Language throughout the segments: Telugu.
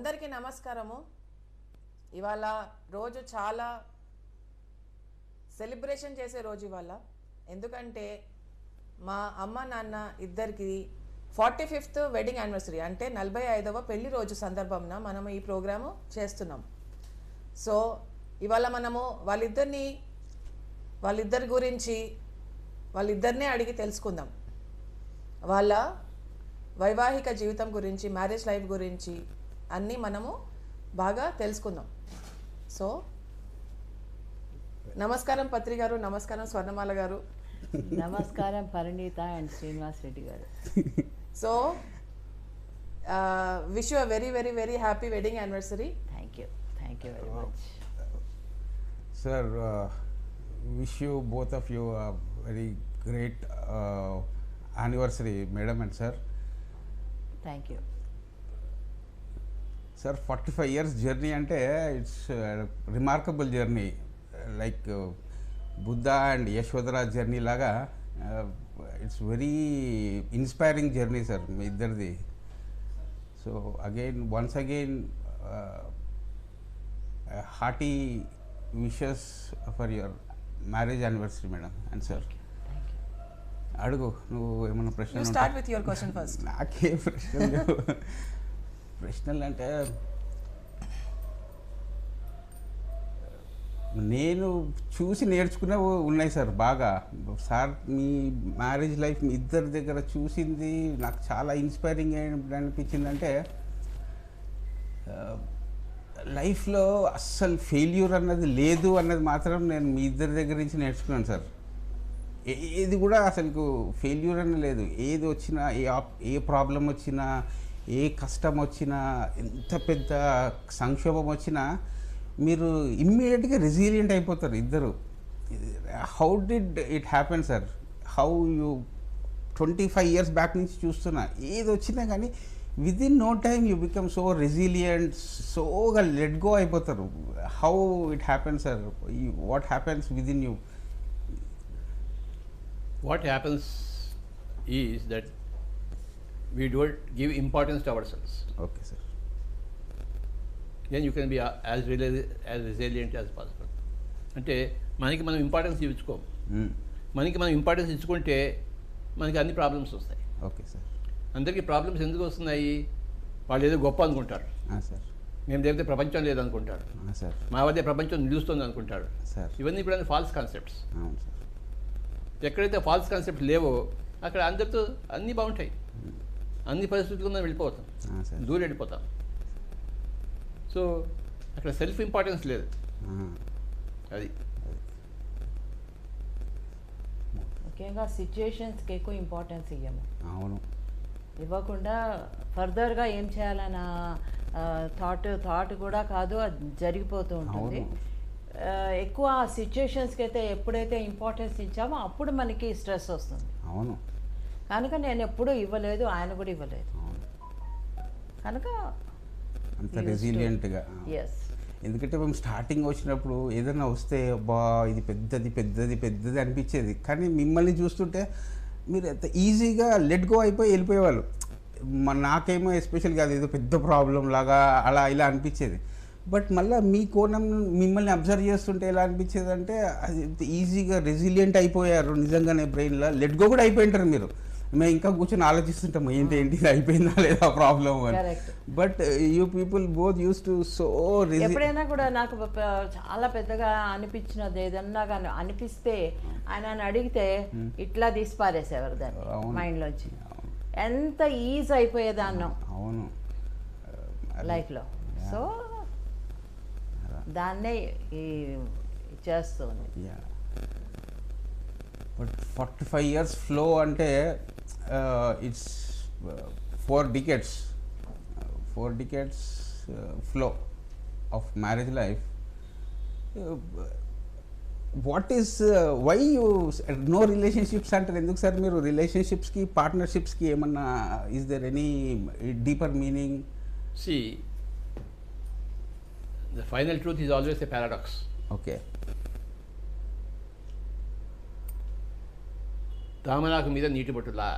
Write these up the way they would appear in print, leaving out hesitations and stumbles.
అందరికీ నమస్కారము. ఇవాళ రోజు చాలా సెలబ్రేషన్ చేసే రోజు ఇవాళ. ఎందుకంటే మా అమ్మ నాన్న ఇద్దరికి 45th వెడ్డింగ్ యానివర్సరీ అంటే 45వ పెళ్లి రోజు సందర్భంగా మనము ఈ ప్రోగ్రాము చేస్తున్నాం. సో ఇవాళ మనము వాళ్ళిద్దరి గురించి వాళ్ళిద్దరినే అడిగి తెలుసుకుందాం. వాళ్ళ వైవాహిక జీవితం గురించి, మ్యారేజ్ లైఫ్ గురించి అన్నీ మనము బాగా తెలుసుకుందాం. సో నమస్కారం పత్రి గారు, నమస్కారం స్వర్ణమాల గారు, నమస్కారం పరిణీత అండ్ శ్రీనివాస్ రెడ్డి గారు. So wish you a very very very happy wedding anniversary. Thank you very much. Sir, wish you both of you a very great anniversary, madam and sir. Thank you. Sir, 45 years journey ante it's a remarkable journey, like Buddha and Yashodhara journey laga. It's very inspiring journey, sir, మీ ఇద్దరిది. So once again hearty wishes for your marriage anniversary, madam and sir. అడుగు, నువ్వు ఏమన్నా యూ ప్రశ్నలు start with your question first. నాకే ప్రశ్నలు లేవు. ప్రశ్నలు అంటే నేను చూసి నేర్చుకున్నవి ఉన్నాయి సార్ బాగా. సార్ మీ మ్యారేజ్ లైఫ్ మీ ఇద్దరి దగ్గర చూసింది నాకు చాలా ఇన్స్పైరింగ్ అనిపించిందంటే, లైఫ్లో అస్సలు ఫెయిల్యూర్ అన్నది లేదు అన్నది మాత్రం నేను మీ ఇద్దరి దగ్గర నుంచి నేర్చుకున్నాను సార్. ఏది కూడా అసలు ఫెయిల్యూర్ అని లేదు. ఏది వచ్చినా, ఏ ప్రాబ్లం వచ్చినా, ఏ కష్టం వచ్చినా, ఎంత పెద్ద సంక్షోభం వచ్చినా మీరు ఇమ్మీడియట్గా రెసిలియంట్ అయిపోతారు ఇద్దరు. How did it happen sir? How you 25 years back నుంచి చూస్తున్నా, ఏది వచ్చినా కానీ within no time you become so resilient, సోగా లెట్ గో అయిపోతారు. How it happen sir? What happens within you? What happens is that we don't give importance to ourselves. Okay, sir. Then you can be as resilient as possible. అంటే మనకి మనం ఇంపార్టెన్స్ ఇచ్చుకోము. మనకి మనం ఇంపార్టెన్స్ ఇచ్చుకుంటే మనకి అన్ని ప్రాబ్లమ్స్ వస్తాయి. Okay sir. అందరికీ ప్రాబ్లమ్స్ ఎందుకు వస్తున్నాయి? వాళ్ళు ఏదో గొప్ప అనుకుంటారు. సార్. మేము లేకపోతే ప్రపంచం లేదనుకుంటారు. సార్. మా వద్ద ప్రపంచం నిలుస్తుంది అనుకుంటారు. సార్. ఇవన్నీ కూడా ఫాల్స్ కాన్సెప్ట్స్. అవును సార్. ఎక్కడైతే ఫాల్స్ కాన్సెప్ట్ లేవో అక్కడ అందరితో అన్నీ బాగుంటాయి. అన్ని పరిస్థితుల్లో మనం వెళ్ళిపోతాం, దూరం వెళ్ళిపోతాం. సో అక్కడ సెల్ఫ్ ఇంపార్టెన్స్ లేదు. అది ముఖ్యంగా సిచ్యుయేషన్స్కి ఎక్కువ ఇంపార్టెన్స్ ఇవ్వము. అవును. ఇవ్వకుండా ఫర్దర్గా ఏం చేయాలన్న థాట్ కూడా కాదు, అది జరిగిపోతూ ఉంటుంది. ఎక్కువ సిచ్యుయేషన్స్కి అయితే ఎప్పుడైతే ఇంపార్టెన్స్ ఇచ్చామో అప్పుడు మనకి స్ట్రెస్ వస్తుంది. అవును. కనుక నేను ఎప్పుడూ ఇవ్వలేదు, ఆయన కూడా ఇవ్వలేదు. కనుక అంత రెసిలియంట్గా. ఎస్. ఎందుకంటే మేము స్టార్టింగ్ వచ్చినప్పుడు ఏదైనా వస్తే బా ఇది పెద్దది పెద్దది పెద్దది అనిపించేది, కానీ మిమ్మల్ని చూస్తుంటే మీరు ఎంత ఈజీగా లెట్ గో అయిపోయి వెళ్ళిపోయేవాళ్ళు. నాకేమో ఎస్పెషల్గా అది ఏదో పెద్ద ప్రాబ్లం లాగా అలా ఇలా అనిపించేది. బట్ మళ్ళీ మీ కోణం మిమ్మల్ని అబ్జర్వ్ చేస్తుంటే ఎలా అనిపించేది అంటే, అది ఈజీగా రెసిలియంట్ అయిపోయారు నిజంగానే. బ్రెయిన్లో లెట్ గో కూడా అయిపోయింటారు మీరు. మేము ఇంకా కూర్చొని ఆలోచిస్తుంటాం ఏంటి ఇది అయిపోయిందా లేదా ప్రాబ్లం అని. But you people both use to so ఎప్పుడైనా కూడా నాకు చాలా పెద్దగా అనిపించినది ఏదన్నా కానీ అనిపిస్తే ఆయన అడిగితే ఇట్లా తీసి పారేసేవారు దాన్ని మైండ్లోంచి. ఎంత ఈజీ అయిపోయేదాన్నో. అవును. లైఫ్లో. సో దాన్నే చేస్తుంది. బట్ 45 years ఫ్లో అంటే it's 4 decades flow of marriage life. What is why you know relationships అంటారు? ఎందుకు సార్ మీరు రిలేషన్షిప్స్కి పార్ట్నర్షిప్స్కి ఏమన్నా is there any deeper meaning? See the final truth is always a paradox. Okay. తామరాకు మీద నీటి బొట్టులా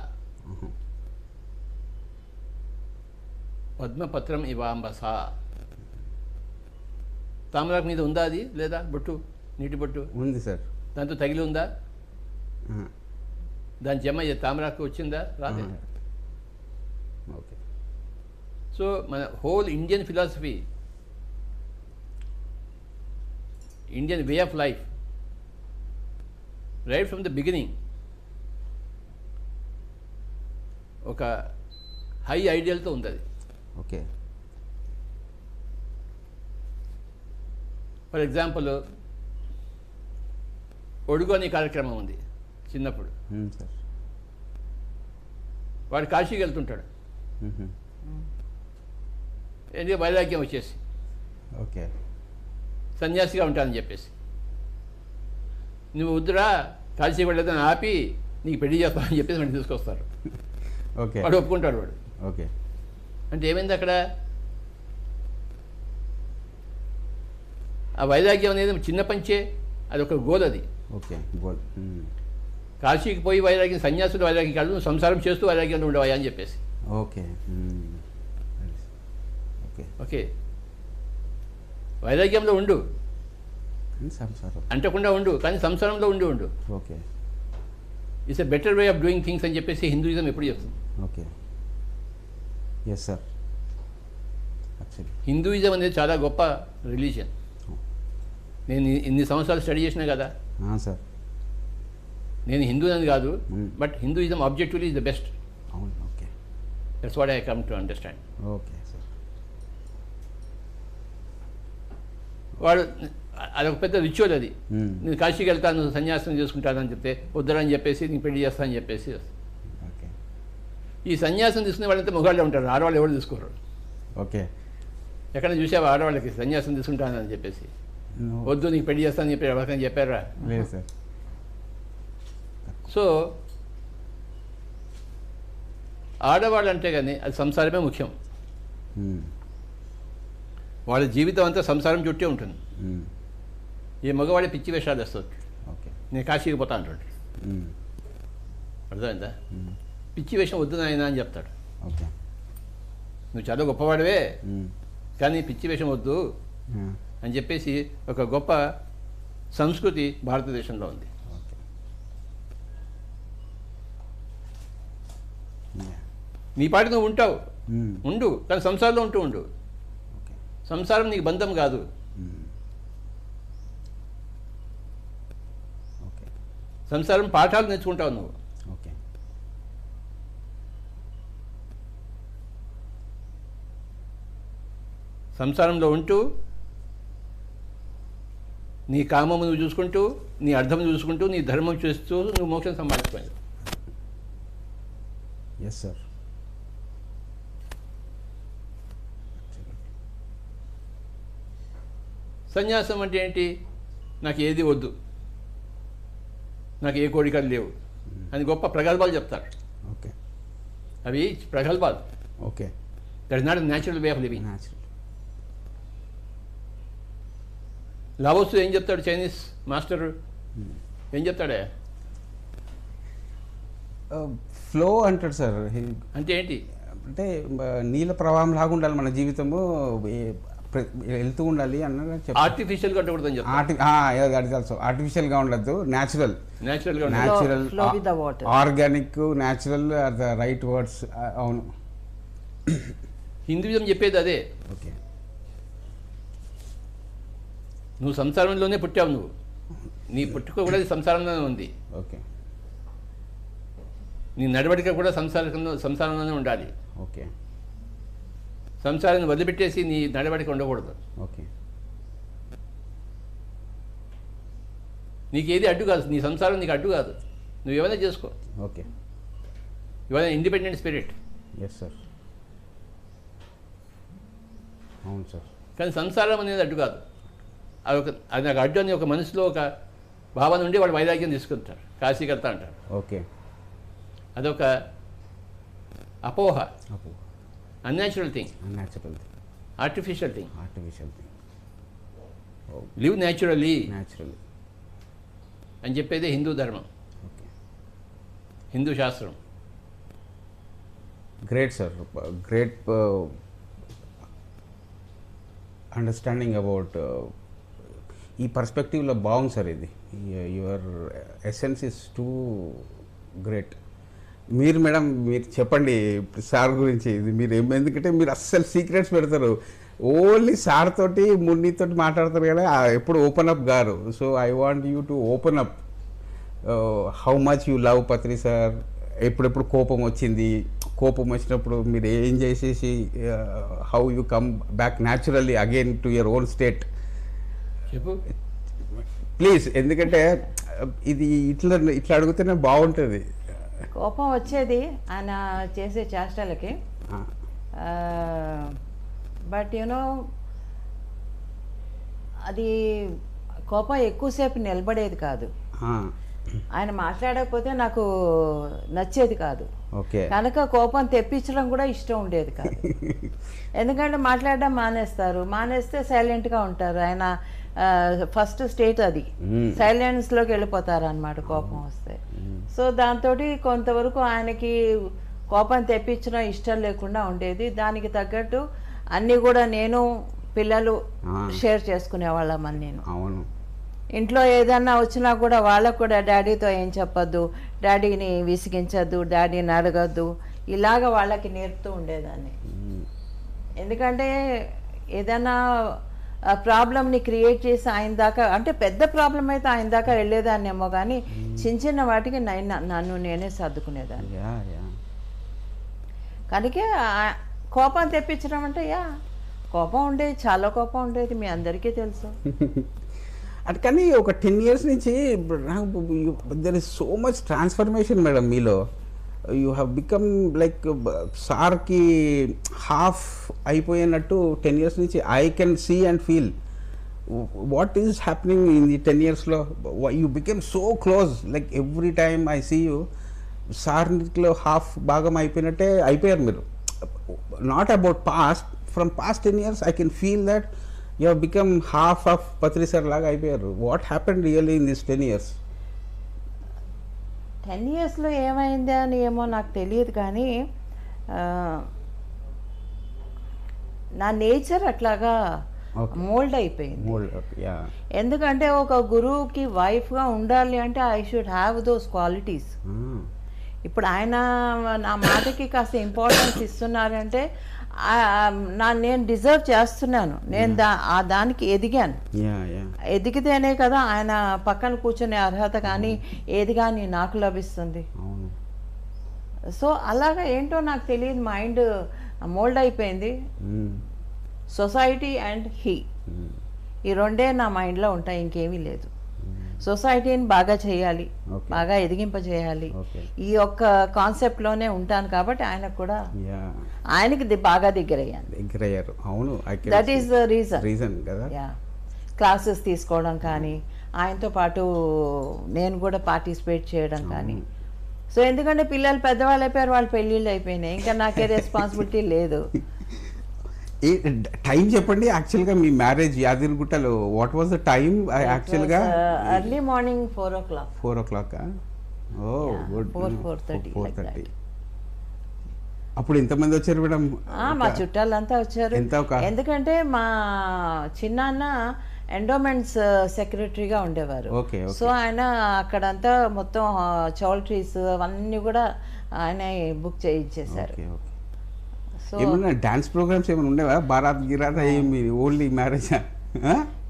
పద్మపత్రం ఇవాంబస. తామరాకు మీద ఉందా అది లేదా బొట్టు, నీటి బొట్టు ఉంది సార్. దాంతో తగిలి ఉందా? ఆహా. దాని జమ తామరాకు వచ్చిందా? రాదే. ఆహా. ఓకే. సో మన whole Indian philosophy, Indian way of life, right from the beginning ఒక హై ఐడియల్తో ఉంది అది. ఓకే. ఫర్ ఎగ్జాంపుల్ ఒడుగు అనే కార్యక్రమం ఉంది చిన్నప్పుడు. సార్. వాడు కాశీకి వెళ్తుంటాడు, ఎందుకంటే వైరాగ్యం వచ్చేసి ఓకే. సన్యాసిగా ఉంటానని చెప్పేసి. నువ్వు వద్దురా కాశీ వెళ్ళదని ఆపి నీకు పెళ్లి చేస్తానని చెప్పేసి వాడిని తీసుకొస్తారు. ఓకే. వాడు ఒప్పుకుంటాడు. వాడు ఓకే. అంటే ఏమైంది అక్కడ? ఆ వైరాగ్యం అనేది చిన్న పంచే, అది ఒక గోల్. అది ఓకే. గోల్. కాశీకి పోయి వైరాగ్యం, సన్యాసులు వైరాగ్యం కాదు, నువ్వు సంసారం చేస్తూ వైరాగ్యంలో ఉండవా అని చెప్పేసి. ఓకే. ఓకే. ఓకే, వైరాగ్యంలో ఉండు, సంసారం అంటకుండా ఉండు, కానీ సంసారంలో ఉండు. Okay. It's a better way of doing things అని చెప్పేసి హిందూయిజం ఎప్పుడు చెప్తుంది. Okay. Yes sir. Actually Hinduism అనేది చాలా గొప్ప రిలీజియన్. నేను ఇన్ని సంవత్సరాలు స్టడీ చేసినా కదా. సార్. నేను హిందూ అని కాదు, but Hinduism objectively is the best. అవును. Okay. That's what I come to understand. Okay sir. వాడు అదొక పెద్ద రిచువల్. అది నేను కాశీకి వెళ్తాను, సన్యాసం చేసుకుంటానని చెప్తే వద్దరని చెప్పేసి నీకు పెళ్లి చేస్తానని చెప్పేసి. ఓకే. ఈ సన్యాసం తీసుకునే వాళ్ళంతా మొగాళ్ళే ఉంటారు, ఆడవాళ్ళు ఎవరు తీసుకోరు. ఓకే. ఎక్కడ చూసావా ఆడవాళ్ళకి సన్యాసం తీసుకుంటానని చెప్పేసి? వద్దు నీకు పెళ్లి చేస్తానని చెప్పి ఎవరికైనా చెప్పారా? లేదు సార్. సో ఆడవాళ్ళు అంటే కానీ అది సంసారమే ముఖ్యం. వాళ్ళ జీవితం అంతా సంసారం చుట్టే ఉంటుంది. ఈ మగవాడి పిచ్చి వేషాలు వేస్తుంది. ఓకే. నేను కాశీకి పోతా అంటుంటాడు. అర్థమైందా? పిచ్చి వేషం వద్దు నాయన అని చెప్తాడు. ఓకే. నువ్వు చాలా గొప్పవాడివే, కానీ పిచ్చి వేషం వద్దు అని చెప్పేసి ఒక గొప్ప సంస్కృతి భారతదేశంలో ఉంది. ఓకే. నీ పాటి నువ్వు ఉంటావు, ఉండు, కానీ సంసారంలో ఉండు. ఓకే. సంసారం నీకు బంధం కాదు. ఓకే. సంసారం పాఠాలు నేర్చుకుంటావు నువ్వు. ఓకే. సంసారంలో ఉంటూ నీ కామము నువ్వు చూసుకుంటూ, నీ అర్థం చూసుకుంటూ, నీ ధర్మం చూస్తూ నువ్వు మోక్షం సంపాదించుకోవాలి. Yes sir. సన్యాసం అంటే ఏంటి? నాకు ఏది వద్దు, నాకు ఏ కోరికలు లేవు అని గొప్ప ప్రగల్భాలు చెప్తారు. ఓకే. అవి ప్రగల్భాలు. Okay. That is not a natural way of living. Natural. Laos ఏం చెప్తాడు? చైనీస్ మాస్టర్ ఏం చెప్తాడే? ఫ్లో అంటాడు సార్. అంటే ఏంటి? అంటే నీళ్ళ ప్రవాహం లాగా ఉండాలి మన జీవితము, వెళ్తూ ఉండాలి అన్నది చెప్తారు. ఆర్టిఫిషియల్గా ఉండకూడదని చెప్తాడు. ఆర్టిఫిషియల్గా ఉండద్దు, న్యాచురల్గా natural, Flow with the water. Organic, natural or the right words. అవును. హిందూయిజం చెప్పేది అదే. ఓకే. నువ్వు సంసారంలోనే పుట్టావు, నువ్వు నీ పుట్టుక కూడా సంసారంలోనే ఉంది. ఓకే. నీ నడవడిక కూడా సంసారంలోనే ఉండాలి. ఓకే. సంసారాన్ని వదిలిపెట్టేసి నీ నడవడిక ఉండకూడదు. ఓకే. నీకేది అడ్డు కాదు, నీ సంసారం నీకు అడ్డు కాదు, నువ్వు ఏమైనా చేసుకో. ఓకే. ఇవన్నీ ఇండిపెండెంట్ స్పిరిట్. Yes sir. అవును సార్. కానీ సంసారం అనేది అడ్డు కాదు. అది నాకు అడ్డు అని ఒక మనసులో ఒక భావన ఉండి వాడు వైరాగ్యం తీసుకుంటారు, కాశీకి వెళ్తా అంటారు. ఓకే. అదొక అపోహ, అప్పు unnatural thing, unnatural thing, artificial thing. Artificial thing. Live naturally natural అని చెప్పేది హిందూ ధర్మం, ఓకే. హిందూ శాస్త్రం. Great sir. Great understanding about ఈ పర్స్పెక్టివ్లో బాగుంది సార్ ఇది. Your essence is too great. మీరు మేడం మీరు చెప్పండి సార్ గురించి. ఇది మీరు ఎందుకంటే మీరు అస్సలు సీక్రెట్స్ పెడతారు, ఓన్లీ సార్ తోటి మున్నితోటి మాట్లాడతారు కదా, ఎప్పుడు ఓపెన్ అప్ గారు. So I want you to open up how much you love Patri sir. ఎప్పుడెప్పుడు కోపం వచ్చింది, కోపం వచ్చినప్పుడు మీరు ఏం చేసేసి how you come back naturally again to your own state. చెప్పు ప్లీజ్, ఎందుకంటే ఇది ఇట్లా అడిగితేనే బాగుంటుంది. కోపం వచ్చేది ఆయన చేసే చేష్టలకి, బట్ యూనో అది కోపం ఎక్కువసేపు నిలబడేది కాదు. ఆయన మాట్లాడకపోతే నాకు నచ్చేది కాదు. ఓకే. కనుక కోపం తెప్పించడం కూడా ఇష్టం ఉండేది కాదు. ఎందుకంటే మాట్లాడడం మానేస్తే సైలెంట్గా ఉంటారు. ఆయన ఫస్ట్ స్టేట్ అది, సైలెన్స్లోకి వెళ్ళిపోతారు అన్నమాట కోపం వస్తే. సో దాంతో కొంతవరకు ఆయనకి కోపం తెప్పించడం ఇష్టం లేకుండా ఉండేది. దానికి తగ్గట్టు అన్నీ కూడా నేను పిల్లలు షేర్ చేసుకునేవాళ్ళమని. నేను అవును, ఇంట్లో ఏదన్నా వచ్చినా కూడా వాళ్ళకు కూడా డాడీతో ఏం చెప్పొద్దు, డాడీని విసిగించద్దు, డాడీని అడగద్దు, ఇలాగ వాళ్ళకి నేర్పుతూ ఉండేదాన్ని. ఎందుకంటే ఏదైనా ప్రాబ్లమ్ని క్రియేట్ చేసి ఆయన దాకా, అంటే పెద్ద ప్రాబ్లం అయితే ఆయన దాకా వెళ్ళేదాన్నేమో, కానీ చిన్న చిన్న వాటికి నన్ను నేనే సర్దుకునేదాన్ని. కనుక కోపం తెప్పించడం అంటే కోపం ఉండేది, చాలా కోపం ఉండేది, మీ అందరికీ తెలుసు. అది కానీ ఒక 10 years నుంచి there is so much transformation madam మీలో. యూ హ్యావ్ బికమ్ లైక్ సార్కి హాఫ్ అయిపోయినట్టు 10 years నుంచి I can see and feel. What is happening in the 10 yearsలో? You became so close, like every time I see you సార్లో హాఫ్ భాగం అయిపోయినట్టే అయిపోయారు మీరు. Not about past, from past 10 years I can feel that you have become half of Patri sir laga అయిపోయారు. What happened really in these 10 years? 10 yearsలో ఏమైంది అని ఏమో నాకు తెలియదు, కానీ నా నేచర్ అట్లాగా మోల్డ్ అయిపోయింది. ఎందుకంటే ఒక గురువుకి వైఫ్గా ఉండాలి అంటే I should have those qualities. ఇప్పుడు ఆయన నా మాటకి కాస్త ఇంపార్టెన్స్ ఇస్తున్నారంటే నేను డిజర్వ్ చేస్తున్నాను, నేను దానికి ఎదిగాను. ఎదిగితేనే కదా ఆయన పక్కన కూర్చునే అర్హత కానీ ఏది కానీ నాకు లభిస్తుంది. సో అలాగా ఏంటో నాకు తెలియదు, మైండ్ మోల్డ్ అయిపోయింది. సొసైటీ అండ్ హీ, ఈ రెండే నా మైండ్లో ఉంటాయి, ఇంకేమీ లేదు. సొసైటీని బాగా చేయాలి, బాగా ఎదిగింపజేయాలి, ఈ ఒక్క కాన్సెప్ట్లోనే ఉంటాను. కాబట్టి ఆయనకు కూడా ఆయనకి బాగా దగ్గరయ్యారు. అవును, దట్ ఈస్ ద రీజన్ కదా. క్లాసెస్ తీసుకోవడం కానీ, ఆయనతో పాటు నేను కూడా పార్టిసిపేట్ చేయడం కానీ. సో ఎందుకంటే పిల్లలు పెద్దవాళ్ళు అయిపోయారు, వాళ్ళ పెళ్ళిళ్ళు అయిపోయినాయి, ఇంకా నాకే రెస్పాన్సిబిలిటీ లేదు. టైం చెప్పండి యాక్చువల్గా మీ మ్యారేజ్ యాదగిరిగుట్టలో. వాట్ వాజ్ ద టైం యాక్చువల్గా? Early morning 4 o'clock. 4 o'clock? Oh good. 4:30. అప్పుడు ఎంతమంది వచ్చారు మేడం? మా చుట్టాలంతా వచ్చారు. ఎందుకంటే మా చిన్నాన్న ఎండోమెంట్స్ సెక్రటరీగా ఉండేవారు. సో ఆయన అక్కడంతా మొత్తం చౌల్ట్రీస్ అవన్నీ కూడా ఆయన బుక్ చేయించేశారు. ఏమన్నా డాన్స్ ప్రోగ్రామ్స్ ఏమైనా ఉండేవా? బారాత్ గిరాత్ ఏమి, ఓన్లీ మ్యారేజ్?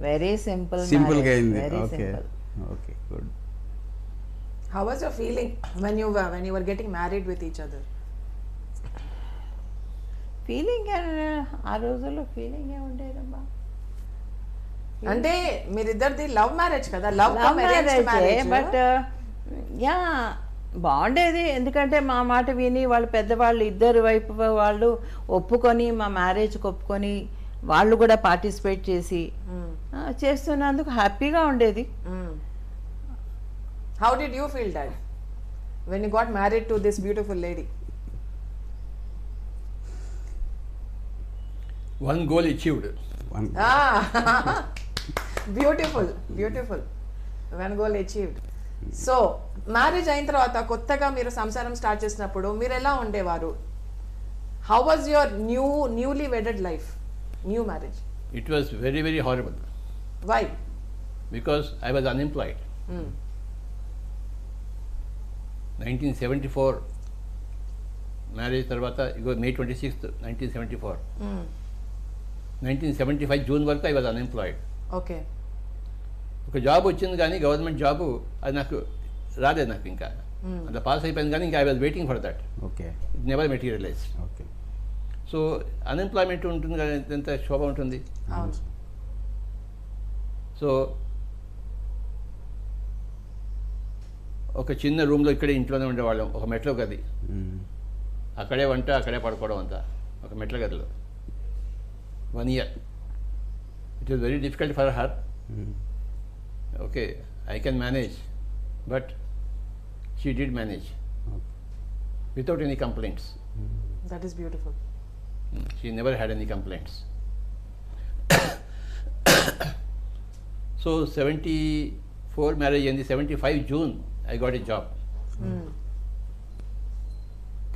వెరీ సింపుల్ గా అయింది. Okay okay, good. How was your feeling when you were getting married with each other? Feeling ఆ రోజుల్లో ఫీలింగ్ ఏ ఉండేదమ్మా. అంటే మీరిద్దరిది లవ్ మ్యారేజ్ కదా? లవ్ మ్యారేజ్, బట్ బాగుండేది. ఎందుకంటే మా మాట విని వాళ్ళు పెద్దవాళ్ళు ఇద్దరు వైపు వాళ్ళు ఒప్పుకొని మా మ్యారేజ్కి ఒప్పుకొని వాళ్ళు కూడా పార్టిసిపేట్ చేసి చేస్తున్నందుకు హ్యాపీగా ఉండేది. How did you feel, Dad, when you got married to this beautiful lady? One goal achieved. Beautiful. One goal achieved. So marriage అయిన తర్వాత కొత్తగా మీరు సంసారం స్టార్ట్ చేసినప్పుడు మీరు ఎలా ఉండేవారు? How was your newly wedded life, new marriage? It was very, very horrible వై? because I was unemployed. 1974 marriage తర్వాత ఇగో May 26th 1974. 1975 జూన్ వరకు ఐ వాజ్ అన్ఎంప్లాయిడ్. ఓకే. ఒక జాబ్ వచ్చింది కానీ గవర్నమెంట్ జాబు అది నాకు రాలేదు, నాకు ఇంకా అంత పాస్ అయిపోయింది కానీ ఇంకా I was waiting for that. Okay. It never materialise. Okay. So unemployment ఉంటుంది కానీ ఎంత శోభ ఉంటుంది. అవును. సో ఒక చిన్న రూమ్లో ఇక్కడే ఇంట్లోనే ఉండేవాళ్ళం, ఒక మెట్ల గది, అక్కడే వంట అక్కడే పడుకోవడం అంతా ఒక మెట్ల గదిలో. 1 year. It was very difficult for her. Okay, I can manage, but she did manage without any complaints. That is beautiful. She never had any complaints. So 74 marriage and the 75 June I got a job.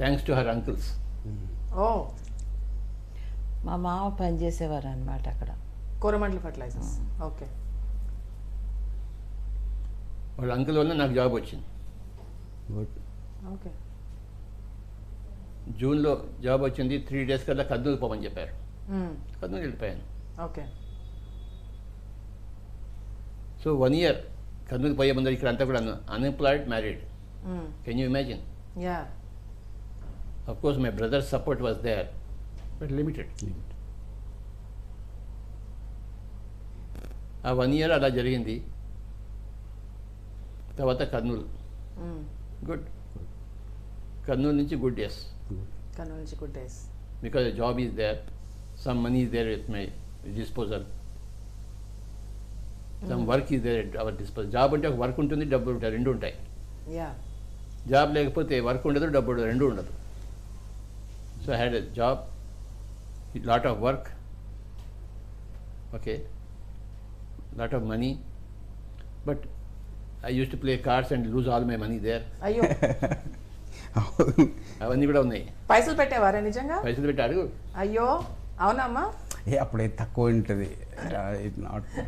Thanks to her uncles. ఓ, మా మామ పనిచేసేవారు అనమాట అక్కడ. కోరమండల్ ఫర్టిలైజర్స్. ఓకే. వాళ్ళ అంకుల్ వల్ల నాకు జాబ్ వచ్చింది. గుడ్. ఓకే. జూన్లో జాబ్ వచ్చింది. 3 days కల్లా కర్నూలు పోమని చెప్పారు. కర్నూలు వెళ్ళిపోయాను. ఓకే. సో 1 year కర్నూలు పోయే ముందర ఇక్కడ అంతా కూడా unemployed, married. Can you imagine? Yeah. Of course, my brother's support was there, but limited. ఆ 1 year అలా జరిగింది. తర్వాత కర్నూలు. గుడ్. కర్నూలు నుంచి గుడ్ డేస్. కర్నూలు నుంచి good days. Because job is there, some money is there with my disposal, some work is there our disposal. Job అంటే ఒక వర్క్ ఉంటుంది, డబ్బులు ఉంటాయి, రెండు ఉంటాయి. యా. జాబ్ లేకపోతే వర్క్ ఉండదు, డబ్బు ఉండదు, రెండు ఉండదు. So I had a job, lot of work, okay, lot of money, but I use to play cards and lose all my money there. అయ్యో, అవన్నీ కూడా ఉన్నాయి. పైసలు పెట్టేవారా నిజంగా? పైసలు పెట్టి అడుగు. అయ్యో, అవునమ్మా. అప్పుడే తక్కువ ఉంటుంది.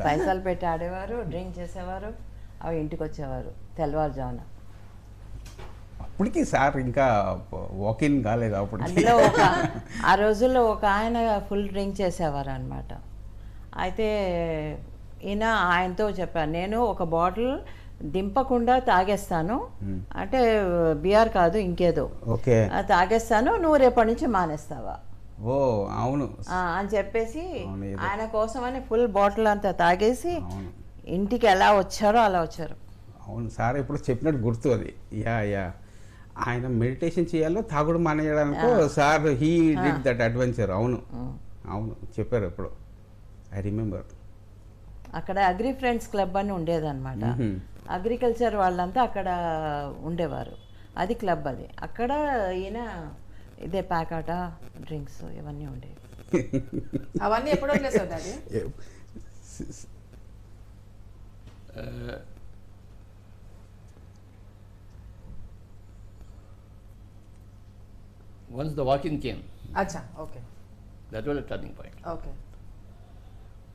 పైసలు పెట్టి ఆడేవారు, డ్రింక్ చేసేవారు, అవి ఇంటికి వచ్చేవారు తెల్లవారుజామున. అప్పటికి సార్ ఇంకా వాకిన్ కాలేదు అప్పటికి. అందులో ఆ రోజుల్లో ఒక ఆయన ఫుల్ డ్రింక్ చేసేవారు అనమాట. అయితే ఈయన ఆయనతో చెప్పాను, నేను ఒక బాటిల్ దింపకుండా తాగేస్తాను, అంటే బియర్ కాదు ఇంకేదో, ఓకే, తాగేస్తాను, నువ్వు రేపటి నుంచి మానేస్తావా ఓ అవును అని చెప్పేసి అవును, ఏదో. ఆయన కోసమని ఫుల్ బాటిల్ అంతా తాగేసి అవును ఇంటికి ఎలా వచ్చారో అలా వచ్చారు. అవును సార్ ఇప్పుడు చెప్పినట్టు గుర్తు అది. యా యా ఆయన మెడిటేషన్ చేయాలో తాగుడు మానేయడానికో sir he did that adventure. అవును అవును చెప్పారు ఇప్పుడు, ఐ రిమెంబర్. అక్కడ అగ్రి ఫ్రెండ్స్ క్లబ్ అని ఉండేదన్నమాట. అగ్రికల్చర్ వాళ్ళంతా అక్కడ ఉండేవారు, అది క్లబ్. అది అక్కడ ఈయన ఇదే ప్యాకాట డ్రింక్స్ ఇవన్నీ ఉండేవి. అవన్నీ ఎప్పుడు వదిలేసావు daddy? Once the walk-in came, అచ్చా, okay. that was a turning point. Okay.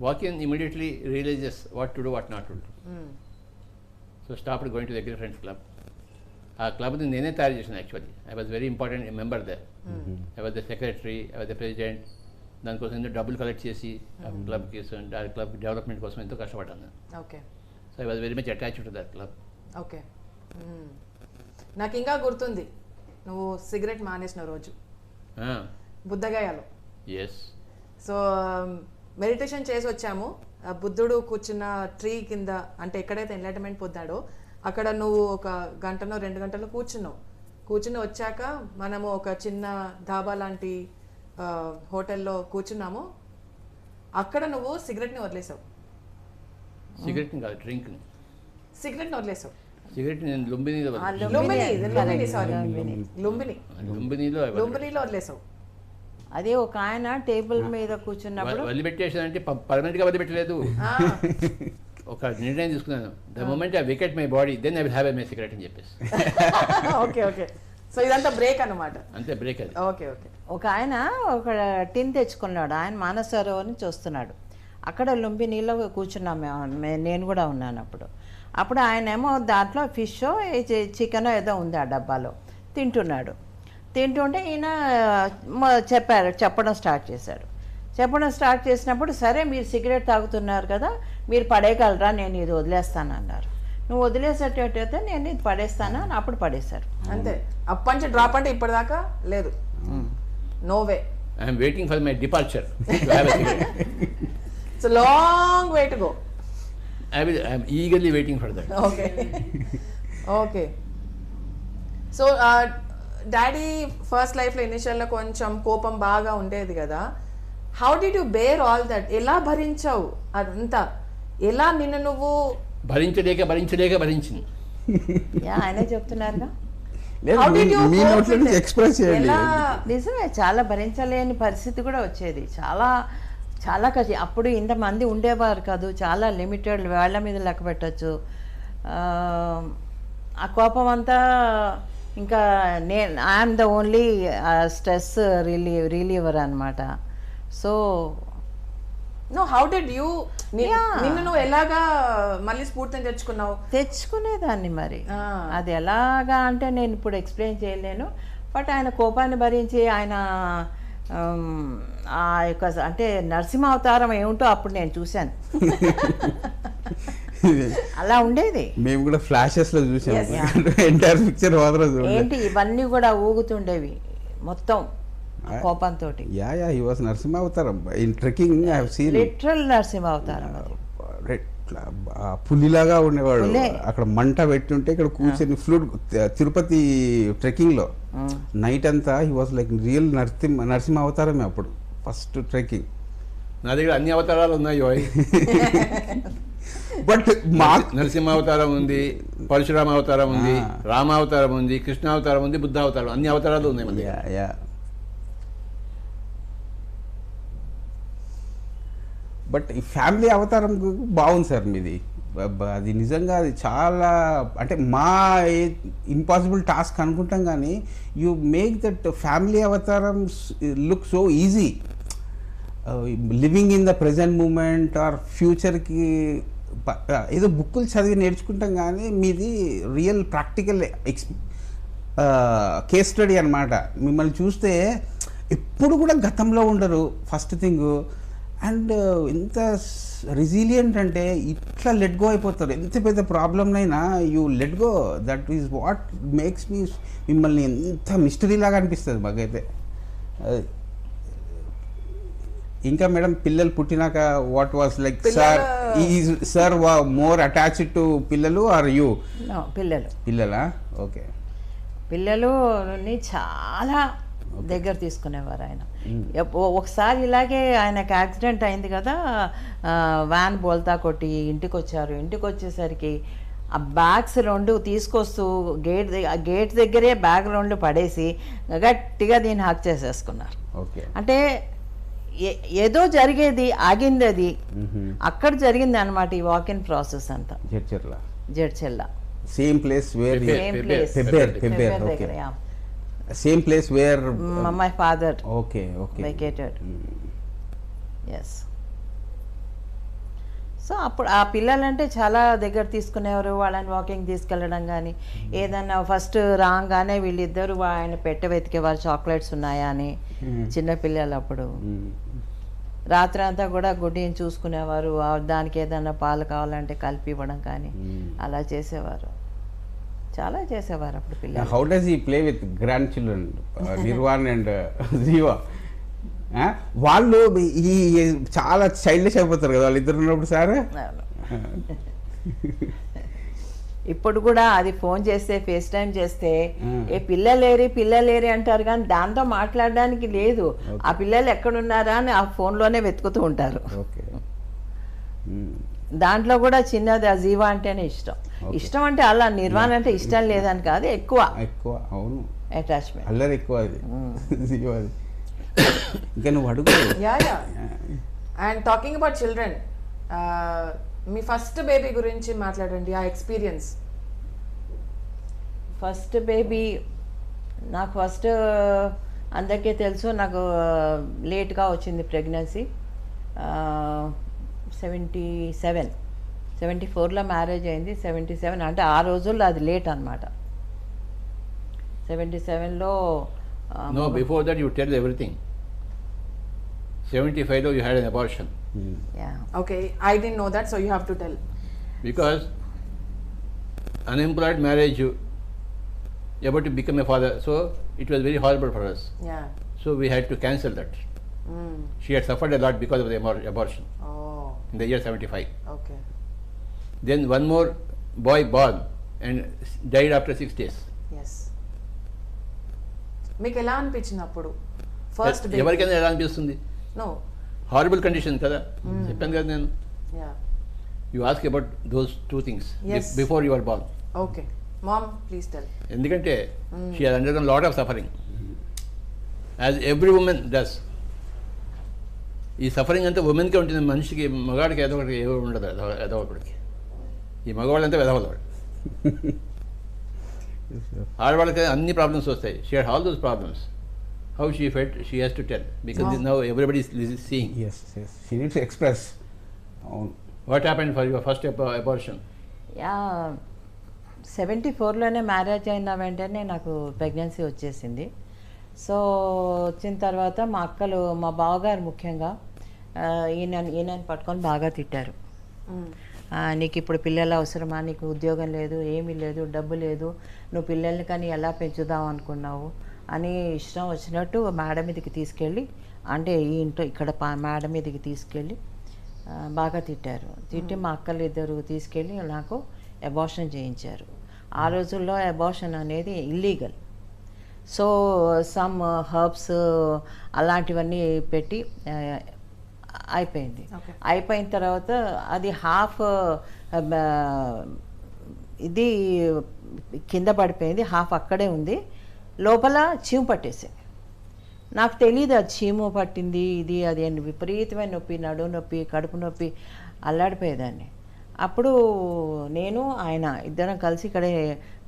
Walk-in immediately realizes what to do, what not to do. So stopped going to the Agri Friends Club. ఆ క్లబ్ని నేనే తయారు చేశాను actually. I was very important member they. I was the secretary, I was the president. దానికోసం ఎంతో డబ్బులు కలెక్ట్ చేసి ఆ క్లబ్కి, ఆ క్లబ్ డెవలప్మెంట్ కోసం ఎంతో కష్టపడ్డాను. Okay. So I was very much attached to that club. Okay. నాకు ఇంకా గుర్తుంది నువ్వు సిగరెట్ మానేసిన రోజు బుద్ధగయాలో. ఎస్. సో మెడిటేషన్ చేసి వచ్చాము. బుద్ధుడు కూర్చున్న ట్రీ కింద, అంటే ఎక్కడైతే ఎన్లైట్మెంట్ పొందాడో అక్కడ నువ్వు ఒక గంటనో 2 గంటలు కూర్చుని వచ్చాక మనము ఒక చిన్న ధాబా లాంటి హోటల్లో కూర్చున్నాము. అక్కడ నువ్వు సిగరెట్ని వదిలేసావు. సిగరెట్ని కాదు, డ్రింక్ని. సిగరెట్ని వదిలేసావు. సిగరెట్ నేను లుంబినీలో లుంబినీలో వదిలేసావు. అదే ఒక ఆయన టేబుల్ మీద కూర్చున్నప్పుడు వదిలిపెట్టేసానంటే పర్మనెంట్గా వదిలిపెట్టలేదు. ఒక నిర్ణయం తీసుకున్నాను, the moment I vacate my body then I will have my cigarette అని చెప్పేసి. Okay okay. సో ఇదంతా బ్రేక్ అన్నమాట. అంతే, బ్రేక్ అది. Okay okay. ఒక ఆయన ఒక టిన్ తెచ్చుకున్నాడు, ఆయన మానసరోవర్ని చూస్తున్నాడు. అక్కడ లుంబినీలో కూర్చున్నాం నేను కూడా ఉన్నాను అప్పుడు ఆయన ఏమో దాంట్లో ఫిష్ చికెన్ ఏదో ఉంది ఆ డబ్బాలో తింటున్నాడు. తింటుంటే ఈయన చెప్పడం స్టార్ట్ చేసినప్పుడు సరే మీరు సిగరెట్ తాగుతున్నారు కదా, మీరు పడేయగలరా, నేను ఇది వదిలేస్తాను అన్నారు. నువ్వు వదిలేసేటట్టయితే నేను ఇది పడేస్తాను అని అప్పుడు పడేశారు. అంతే, అప్పటి డ్రాప్ అంటే ఇప్పటిదాకా లేదు. No way. I'm waiting for my departure. It's long way to go. I'm eagerly waiting for that. Okay. So daddy first లైఫ్లో ఇనిషియల్లో కొంచెం కోపం బాగా ఉండేది కదా. How did you bear all that? ఎలా భరించావు అదంతా? ఎలా నిన్ను నువ్వు భరించలేక భరించింది. ఆయనే చెప్తున్నారుగా. మీ నోట్లో నుంచి ఎక్స్ప్రెస్ చేయండి. నిజమే, చాలా భరించలేని పరిస్థితి కూడా వచ్చేది. చాలా చాలా కష్టం. అప్పుడు ఇంతమంది ఉండేవారు కాదు, చాలా లిమిటెడ్, వేళ్ల మీద లెక్క పెట్టచ్చు. ఆ కోపం అంతా ఇంకా I'm the only stress reliever అనమాట. So no, how did you నిన్ను నువ్వు ఎలాగా మళ్ళీ స్ఫూర్తిని తెచ్చుకునేదాన్ని మరి. అది ఎలాగా అంటే నేను ఇప్పుడు ఎక్స్ప్లెయిన్ చేయలేను. బట్ ఆయన కోపాన్ని భరించి ఆయన ఆ యొక్క అంటే నరసింహ అవతారం ఏమిటో అప్పుడు నేను చూశాను. అలా ఉండేది. మేము కూడా ఫ్లాషెస్ లో చూసాం. ఎంటైర్ పిక్చర్ ఏంటి ఇవన్నీ కూడా ఊగుతుండేవి మొత్తం కోపంతో. హి వాస్ నరసింహ అవతారం in trekking. I have seen literal Narasimha అవతారం. పులిలాగా ఉండేవాడు. అక్కడ మంట పెట్టుంటే ఇక్కడ కూర్చొని ఫ్లూట్ తిరుపతి ట్రెక్కింగ్ లో నైట్ అంతా he was like real Narasimha అవతారమే అప్పుడు ఫస్ట్ ట్రెక్కింగ్. నా దగ్గర అన్ని అవతారాలు ఉన్నాయి. బట్ నరసింహ అవతారం ఉంది, పరశురామ అవతారం ఉంది, రామ అవతారం ఉంది, కృష్ణ అవతారం ఉంది, బుద్ధ అవతారం, అన్ని అవతారాలు ఉన్నాయి. బట్ ఈ ఫ్యామిలీ అవతారం బాగుంది సార్ మీది. అది నిజంగా అది చాలా అంటే మా ఇంపాసిబుల్ టాస్క్ అనుకుంటాం, కానీ యూ మేక్ దట్ ఫ్యామిలీ అవతారం look so easy. Living in the present moment or ఫ్యూచర్కి ఏదో బుక్కులు చదివి నేర్చుకుంటాం, కానీ మీది రియల్ ప్రాక్టికల్ కేస్ స్టడీ అనమాట. మిమ్మల్ని చూస్తే ఎప్పుడు కూడా గతంలో ఉండరు ఫస్ట్ థింగ్. అండ్ ఎంత రెసిలియంట్ అంటే ఇట్లా లెట్ గో అయిపోతారు. ఎంత పెద్ద ప్రాబ్లమ్నైనా you let go. That is what makes మీ మిమ్మల్ని ఎంత మిస్టరీ లాగా అనిపిస్తుంది మాకైతే. ఇంకా మేడం పిల్లలు పుట్టినాక what was like sir more attached to పిల్లలు ఆర్ యూ? పిల్లలా? ఓకే. పిల్లలుని చాలా దగ్గర తీసుకునేవారు ఆయన. ఒకసారి ఇలాగే ఆయనకు యాక్సిడెంట్ అయింది కదా, వ్యాన్ బోల్తా కొట్టి ఇంటికి వచ్చేసరికి ఆ బ్యాగ్స్ రెండు తీసుకొస్తూ గేట్ దగ్గరే బ్యాగ్ రెండు పడేసి గట్టిగా దీన్ని హక్ చేసేసుకున్నారు. అంటే ఏదో జరిగేది ఆగింది, అది అక్కడ జరిగింది అనమాట ఈ వాకిన్ ప్రాసెస్ అంతా. Jadcherla same place where same place where my father okay vacated. Yes. So అప్పుడు ఆ పిల్లలంటే చాలా దగ్గర తీసుకునేవారు. వాళ్ళని వాకింగ్ తీసుకెళ్ళడం కానీ ఏదన్నా ఫస్ట్ రాగానే వీళ్ళిద్దరు ఆయన వెతికేవారు చాక్లెట్స్ ఉన్నాయా అని. చిన్నపిల్లలు అప్పుడు రాత్రి అంతా కూడా గుడ్డిని చూసుకునేవారు. దానికి ఏదన్నా పాలు కావాలంటే కలిపి ఇవ్వడం కానీ అలా చేసేవారు. చాలా చేసేవారు అప్పుడు పిల్లలు. How does he play with grandchildren Nirvan and Jeeva? వాళ్ళు ఈ చాలా చైల్డిష్ అయిపోతారు కదా వాళ్ళిద్దరు ఉన్నప్పుడు సార్. ఇప్పుడు కూడా అది ఫోన్ చేస్తే ఫేస్ టైం చేస్తే ఏ పిల్లలేరి అంటారు, కానీ దాంతో మాట్లాడడానికి లేదు. ఆ పిల్లలు ఎక్కడున్నారా అని ఆ ఫోన్లోనే వెతుకుతూ ఉంటారు. దాంట్లో కూడా చిన్నది ఆ జీవా అంటేనే ఇష్టం అంటే అలా నిర్వాణ అంటే ఇష్టం లేదని కాదు, ఎక్కువ అవును అటాచ్మెంట్, అల్లరి ఎక్కువ. అది ఇంకా నువ్వు అడుగు. And talking about children, me first baby గురించి మాట్లాడండి, ఆ ఎక్స్పీరియన్స్. ఫస్ట్ బేబీ నాకు అందరికీ తెలుసు, నాకు లేట్గా వచ్చింది ప్రెగ్నెన్సీ. 74లో మ్యారేజ్ అయింది. 77 అంటే ఆ రోజుల్లో అది లేట్ అనమాట. 77లో No, before that you tell everything. 75 though you had an abortion. Okay, I didn't know that, so you have to tell. Because unemployed marriage, you about to become a father, so it was very horrible for us. Yeah. So we had to cancel that. She had suffered a lot because of the abortion Oh, in the year 75. okay. Then one more boy born and died after 6 days. Yes. మీకు ఎలా అనిపించింది అప్పుడు ఫస్ట్ ఎవరికైనా ఎలా అనిపిస్తుంది? నో హారబుల్ కండిషన్ కదా, చెప్పాను కదా నేను. Yeah you ask about those 2 things Yes. Before you are born. Okay mom please tell. ఎందుకంటే she has undergone lot of suffering as every woman does. ఈ సఫరింగ్ అంతా ఉమెన్కే ఉంటుంది, మనిషికి మగాడికి ఏదో ఒకటి ఏదో ఉండదు, ఏదో ఒకటికి. ఈ మగవాళ్ళంతా వెదవదు. ఆడవాళ్ళకి అన్ని ప్రాబ్లమ్స్ వస్తాయి. She had all those problems. How she felt she has to tell because now everybody is seeing. yes she needs to express. అవును. What happened for your first abortion? 74లోనే మ్యారేజ్ అయిన వెంటనే నాకు ప్రెగ్నెన్సీ వచ్చేసింది. సో వచ్చిన తర్వాత మా అక్కలు, మా బావగారు ముఖ్యంగా ఈయనని పట్టుకొని బాగా తిట్టారు. నీకు ఇప్పుడు పిల్లలు అవసరమా, నీకు ఉద్యోగం లేదు, ఏమీ లేదు, డబ్బు లేదు, నువ్వు పిల్లల్ని కానీ ఎలా పెంచుదాం అనుకున్నావు అని ఇష్టం వచ్చినట్టు మేడ మీదకి తీసుకెళ్ళి, అంటే ఈ ఇంట్లో ఇక్కడ మేడ మీదకి తీసుకెళ్ళి బాగా తిట్టారు. తిట్టి మా అక్కలు ఇద్దరు తీసుకెళ్ళి నాకు అబార్షన్ చేయించారు. ఆ రోజుల్లో అబార్షన్ అనేది ఇల్లీగల్. సో సమ్ హర్బ్స్ అలాంటివన్నీ పెట్టి అయిపోయింది. అయిపోయిన తర్వాత అది హాఫ్ ఇది కింద పడిపోయింది, హాఫ్ అక్కడే ఉంది, లోపల చీము పట్టేసింది. నాకు తెలియదు అది చీము పట్టింది ఇది అది అని. విపరీతమైన నొప్పి, నడుము నొప్పి, కడుపు నొప్పి, అల్లాడిపోయేదాన్ని. అప్పుడు నేను ఆయన ఇద్దరం కలిసి ఇక్కడే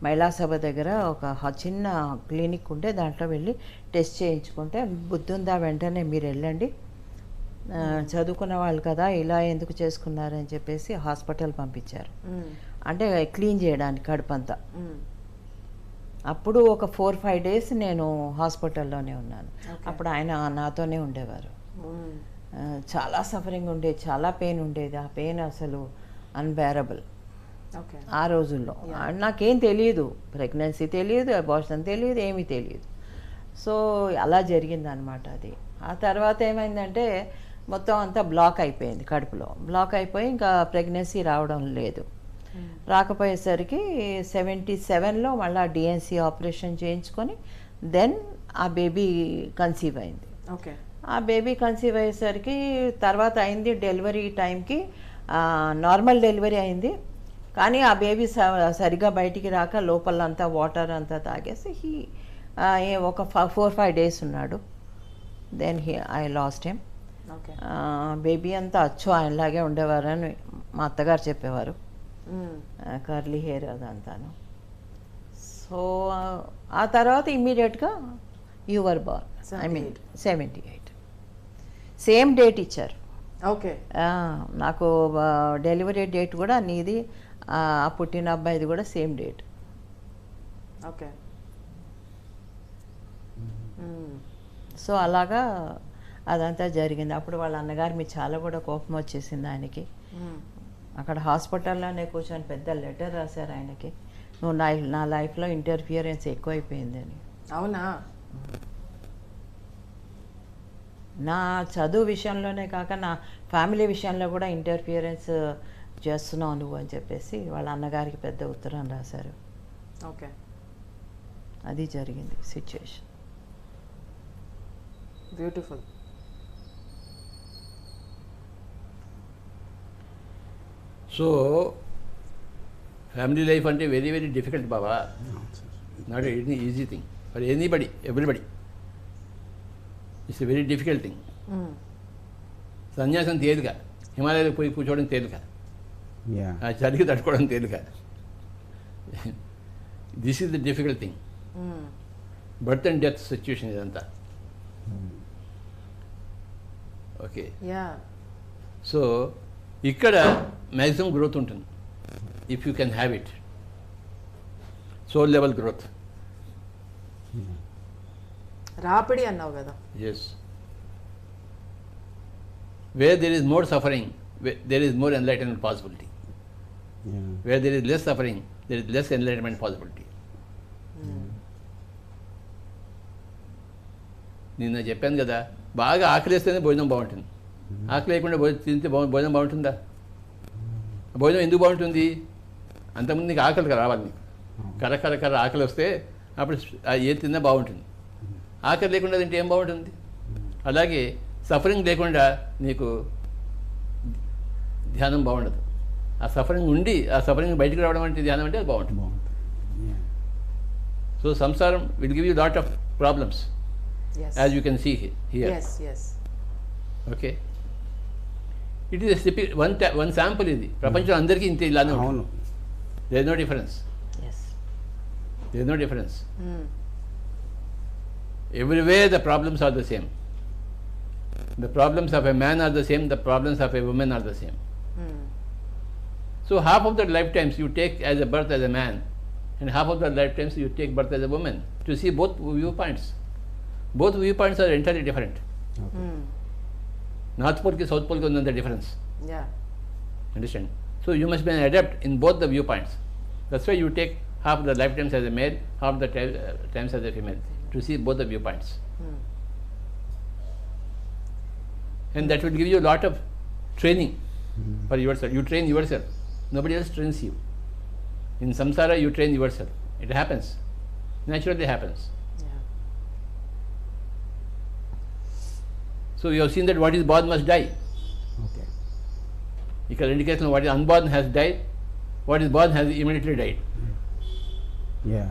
మహిళా సభ దగ్గర ఒక చిన్న క్లినిక్ ఉంటే దాంట్లో వెళ్ళి టెస్ట్ చేయించుకుంటే, బుద్ధి ఉందా, వెంటనే మీరు వెళ్ళండి, చదువుకున్న వాళ్ళు కదా, ఇలా ఎందుకు చేసుకున్నారని చెప్పేసి హాస్పిటల్ పంపించారు. అంటే క్లీన్ చేయడానికి కడుపంతా. అప్పుడు ఒక 4-5 days నేను హాస్పిటల్లోనే ఉన్నాను. అప్పుడు ఆయన నాతోనే ఉండేవారు. చాలా సఫరింగ్ ఉండేది, చాలా పెయిన్ ఉండేది. ఆ పెయిన్ అసలు అన్బేరబుల్ ఆ రోజుల్లో. నాకేం తెలియదు, ప్రెగ్నెన్సీ తెలియదు, అబార్షన్ తెలియదు, ఏమీ తెలియదు. సో అలా జరిగిందనమాట అది. ఆ తర్వాత ఏమైందంటే మొత్తం అంతా బ్లాక్ అయిపోయింది కడుపులో. బ్లాక్ అయిపోయి ఇంకా ప్రెగ్నెన్సీ రావడం లేదు. రాకపోయేసరికి 77లో మళ్ళీ డిఎన్సీ ఆపరేషన్ చేయించుకొని దెన్ ఆ బేబీ కన్సీవ్ అయింది. ఓకే. ఆ బేబీ కన్సీవ్ అయ్యేసరికి తర్వాత అయింది డెలివరీ టైంకి నార్మల్ డెలివరీ అయింది. కానీ ఆ బేబీ సరిగ్గా బయటికి రాక లోపలంతా వాటర్ అంతా తాగేసి ఒక 4-5 days ఉన్నాడు. Then I lost him. Baby అంతా అచ్చు ఆయనలాగే ఉండేవారని మా అత్తగారు చెప్పేవారు. Curly hair అదంతాను. సో ఆ తర్వాత ఇమ్మీడియట్గా your born, I mean 78 same date ఇచ్చారు. ఓకే. నాకు డెలివరీ డేట్ కూడా నీది, ఆ పుట్టిన అబ్బాయిది కూడా సేమ్ డేట్. ఓకే. సో అలాగా అదంతా జరిగింది. అప్పుడు వాళ్ళ అన్నగారు మీ చాలా కూడా కోపం వచ్చేసింది ఆయనకి. అక్కడ హాస్పిటల్లోనే కూర్చొని పెద్ద లెటర్ రాశారు ఆయనకి, నువ్వు నా లైఫ్లో ఇంటర్ఫియరెన్స్ ఎక్కువైపోయిందని. అవునా? నా చదువు విషయంలోనే కాక నా ఫ్యామిలీ విషయంలో కూడా ఇంటర్ఫియరెన్స్ చేస్తున్నావు నువ్వు అని చెప్పేసి వాళ్ళ అన్నగారికి పెద్ద ఉత్తరం రాశారు. ఓకే. అది జరిగింది situation. Beautiful. So family life అంటే వెరీ వెరీ డిఫికల్ట్ బాబా. Not any easy thing for anybody, everybody. It's a very difficult thing. సన్యాసం తేలిక, హిమాలయాలకు పోయి కూర్చోవడం తేలిక, ఆ చలికి తట్టుకోవడం తేలిక. This is the difficult thing. Birth and death situation ఇదంతా. ఓకే. యా. సో ఇక్కడ మ్యాక్సిమం గ్రోత్ ఉంటుంది if you can have it, soul level growth. రాపిడి అన్నావు కదా. Yes. Where there is more suffering, there is more enlightenment possibility. Yeah. Where there is less suffering, there is less enlightenment possibility. నిన్న చెప్పాను కదా, బాగా ఆకలిస్తేనే భోజనం బాగుంటుంది. ఆకలి లేకుండా తింటే భోజనం బాగుంటుందా? భోజనం ఎందుకు బాగుంటుంది? అంతకుముందు నీకు ఆకలి రావాలి, నీకు కర్ర ఆకలి వస్తే అప్పుడు ఏది తిన్నా బాగుంటుంది. ఆకలి లేకుండా తింటే ఏం బాగుంటుంది? అలాగే సఫరింగ్ లేకుండా నీకు ధ్యానం బాగుండదు. ఆ సఫరింగ్ ఉండి ఆ సఫరింగ్ బయటకు రావడం అంటే ధ్యానం అంటే అది బాగుంటుంది. సో సంసారం will give you lot of problems as you can see here. Okay, it is one sample. ఇది ప్రపంచం అందరికీ ఇంతే ఇలానే ఉంటుంది. There no difference. There is no difference. Everywhere the problems are the same. The problems of a man are the same, the problems of a woman are the same. So half of the lifetimes you take as a birth as a man, and half of the lifetimes you take birth as a woman, to see both viewpoints. Both viewpoints are entirely different. North Pole ki South Pole ki unnanta difference. Understand? So you must be an adept in both the viewpoints. That's why you take half the lifetimes as a male, half the times as a female, to see both the viewpoints. And that will give you a lot of training for yourself. You train yourself. Nobody else trains you. In samsara, you train yourself. It happens. Naturally happens. So you have seen that what is born must die. Okay. ఇక్కడ రెండు కేసులు, what is unborn has died, what is born has immediately died. Yeah.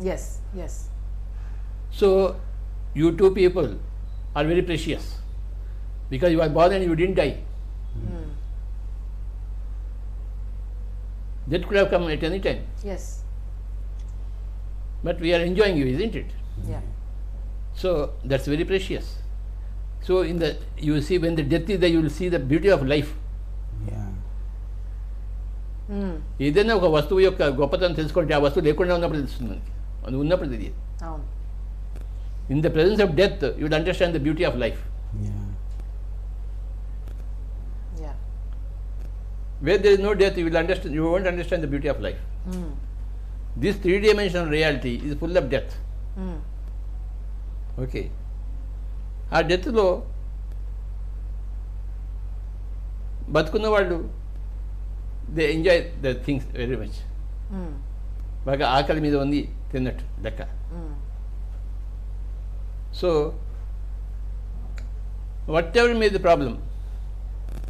Yes. So you two people are very precious because you are born and you didn't die. That could have come at any time. Yes. But we are enjoying you, isn't it? Yeah. So that's very precious. So you see, when the death is there, you will see the beauty of life. Yeah. ఏదైనా ఒక వస్తువు యొక్క గొప్పతనం తెలుసుకుంటే ఆ వస్తువు లేకుండా ఉన్నప్పుడు తెలుస్తుంది మనకి, అది ఉన్నప్పుడు తెలియదు. In the presence of death you will understand the beauty of life. Where there is no death, you won't understand the beauty of life. This three-dimensional reality is full of death. Okay. ఆ డెత్లో బతుకున్న వాళ్ళు they enjoy the things very much. బాగా ఆకలి మీద ఉంది తిన్నట్టు లెక్క. So whatever may the problem,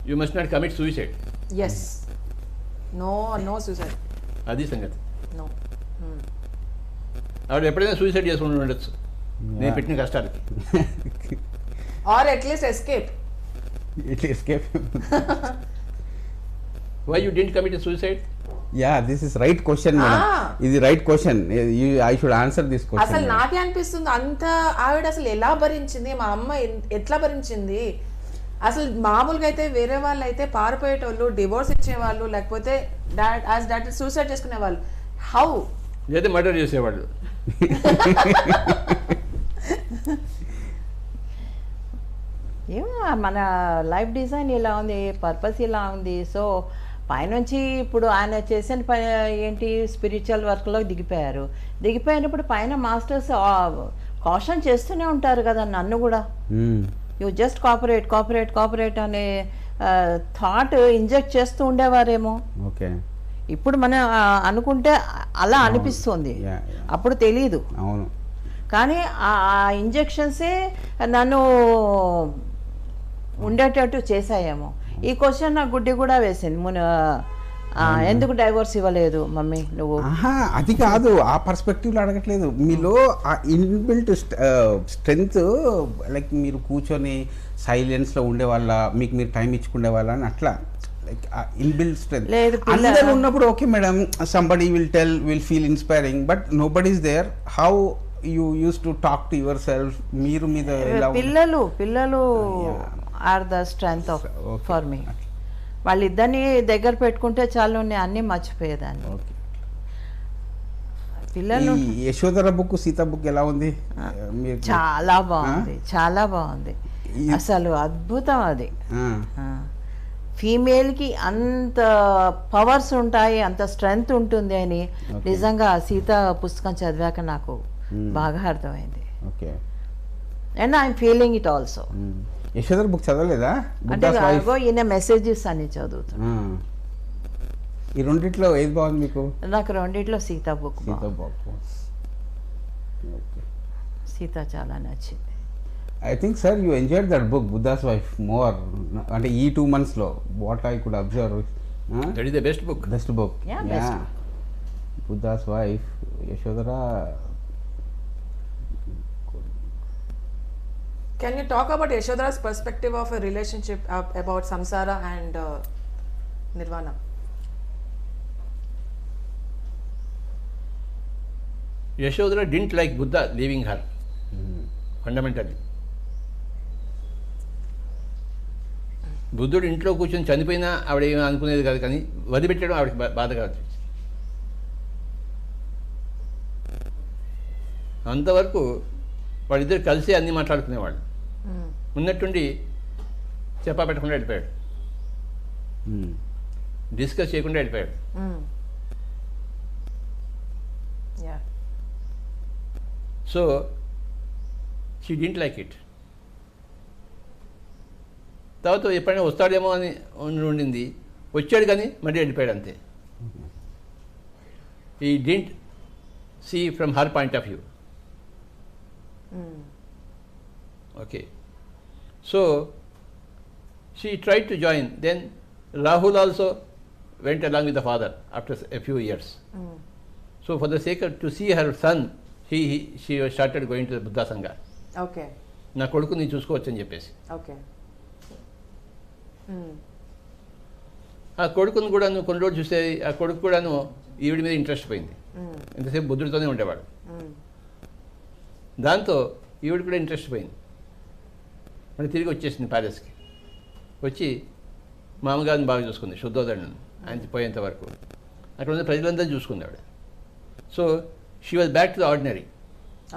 you must not commit suicide. Yes, no suicide. అది సంగతి. నో. ఆవిడ ఎప్పుడైనా సూసైడ్ చేసుకుని ఉండొచ్చు నేను పెట్టిన కష్టాలకి. Or at least escape. Why you didn't commit a suicide? Yeah, this is right question, madam. ఇది right question. I should answer this question. అసలు నాకే అనిపిస్తుంది అంత ఆవిడ అసలు ఎలా భరించింది, మా అమ్మ ఎట్లా భరించింది. అసలు మామూలుగా అయితే వేరే వాళ్ళు అయితే పారిపోయేటోళ్ళు, డివోర్స్ ఇచ్చేవాళ్ళు, లేకపోతే డాడ్ సూసైడ్ చేసుకునే వాళ్ళు. హౌ? లేదా మర్డర్ చేసేవాళ్ళు. ఏమో మన లైఫ్ డిజైన్ ఇలా ఉంది, పర్పస్ ఇలా ఉంది. సో పైనుంచి ఇప్పుడు ఆయన చేసిన పని ఏంటి, స్పిరిచువల్ వర్క్లో దిగిపోయినప్పుడు పైన మాస్టర్స్ కాషన్ చేస్తూనే ఉంటారు కదా నన్ను కూడా. యూ జస్ట్ కోఆపరేట్ అనే థాట్ ఇంజెక్ట్ చేస్తూ ఉండేవారేమో. ఓకే. ఇప్పుడు మనం అనుకుంటే అలా అనిపిస్తుంది, అప్పుడు తెలీదు. అవును. కానీ ఆ ఇంజెక్షన్సే నన్ను ఉండేటట్టు చేశాయేమో. ఈ క్వశ్చన్ నా గుడ్డి కూడా వేసింది, ఎందుకు డైవోర్స్ ఇవ్వలేదు మమ్మీ నువ్వు. అది కాదు, ఆ పర్స్పెక్టివ్లో అడగట్లేదు. మీలో ఆ ఇన్బిల్ట్ స్ట్రెంగ్త్, లైక్ మీరు కూర్చొని సైలెన్స్లో ఉండేవాళ్ళ, మీకు మీరు టైం ఇచ్చుకునే వాళ్ళ అని అట్లా, లైక్ ఇన్బిల్ట్ స్ట్రెంగ్త్. అందరూ ఉన్నప్పుడు okay madam, somebody will feel inspiring, but nobody is there. How you used to talk to yourself? మీరు మీద పిల్లలు are the strength of for me. వాళ్ళిద్దరిని దగ్గర పెట్టుకుంటే చాలు నేను అన్నీ మర్చిపోయేదాన్ని. ఓకే. పిల్లలు ఈ యశోధర బుక్ సీత బుక్ ఎలా ఉంది మీకు? చాలా బాగుంది, చాలా బాగుంది, అసలు అద్భుతం అది. ఫీమేల్కి అంత పవర్స్ ఉంటాయి, అంత స్ట్రెంగ్త్ ఉంటుంది అని నిజంగా సీత పుస్తకం చదివాక నాకు బాగా అర్థమైంది. Okay. And I'm feeling it also. Yashodhara book చదవలేదా? అంటే ఈయన మెసేజెస్ అన్ని చదువుతాను. ఈ రెండిట్లో ఏది బాగుంది మీకు? నాకు రెండిట్లో సీత బుక్, సీత బుక్. సీత చాలా నచ్చింది. I think sir you enjoyed that book Buddha's wife more, అంటే ఈ 2 monthsలో what I could observe. That is the best book. Best book. Yeah, best. Buddha's wife, Yashodhara. Can you talk about Yashodhara's perspective of a relationship about samsara and nirvana? Yashodhara didn't like Buddha leaving her, fundamentally. బుద్ధుడు ఇంట్లో కూర్చొని చనిపోయినా ఆవిడ ఏమీ అనుకునేది కాదు, కానీ వదిలిపెట్టడం ఆవిడకి బాధగా అనిపించింది. అంతవరకు వాళ్ళిద్దరు కలిసి అన్నీ మాట్లాడుకునేవాళ్ళు. ఉన్నట్టుండి చెప్పా పెట్టకుండా వెళ్ళిపోయాడు, డిస్కస్ చేయకుండా వెళ్ళిపోయాడు. So she didn't like it. తర్వాత ఎప్పుడైనా వస్తాడేమో అని ఉండింది, వచ్చాడు కానీ మళ్ళీ వెళ్ళిపోయాడు అంతే. He didn't see from her point of view. Okay. So she tried to join. Then Rahul also went along with the father after a few years. So for the sake of to see her son, she started going to the Buddha Sangha. Okay. నా కొడుకు నీ చూసుకోవచ్చు అని చెప్పేసి. Okay. ఆ కొడుకును కూడాను కొన్ని రోజులు చూస్తే ఆ కొడుకు కూడాను ఈవిడి మీద ఇంట్రెస్ట్ పోయింది. ఎంతసేపు బుద్ధుడితోనే ఉండేవాడు. దాంతో ఈవిడ కూడా ఇంట్రెస్ట్ పోయింది. మళ్ళీ తిరిగి వచ్చేసింది ప్యాలెస్కి. వచ్చి మామగారిని బాగా చూసుకుంది, శుద్ధోదరుని ఆయన పోయేంత వరకు. అక్కడ ఉన్న ప్రజలందరూ చూసుకుంది ఆవిడ. So she was back to the ordinary.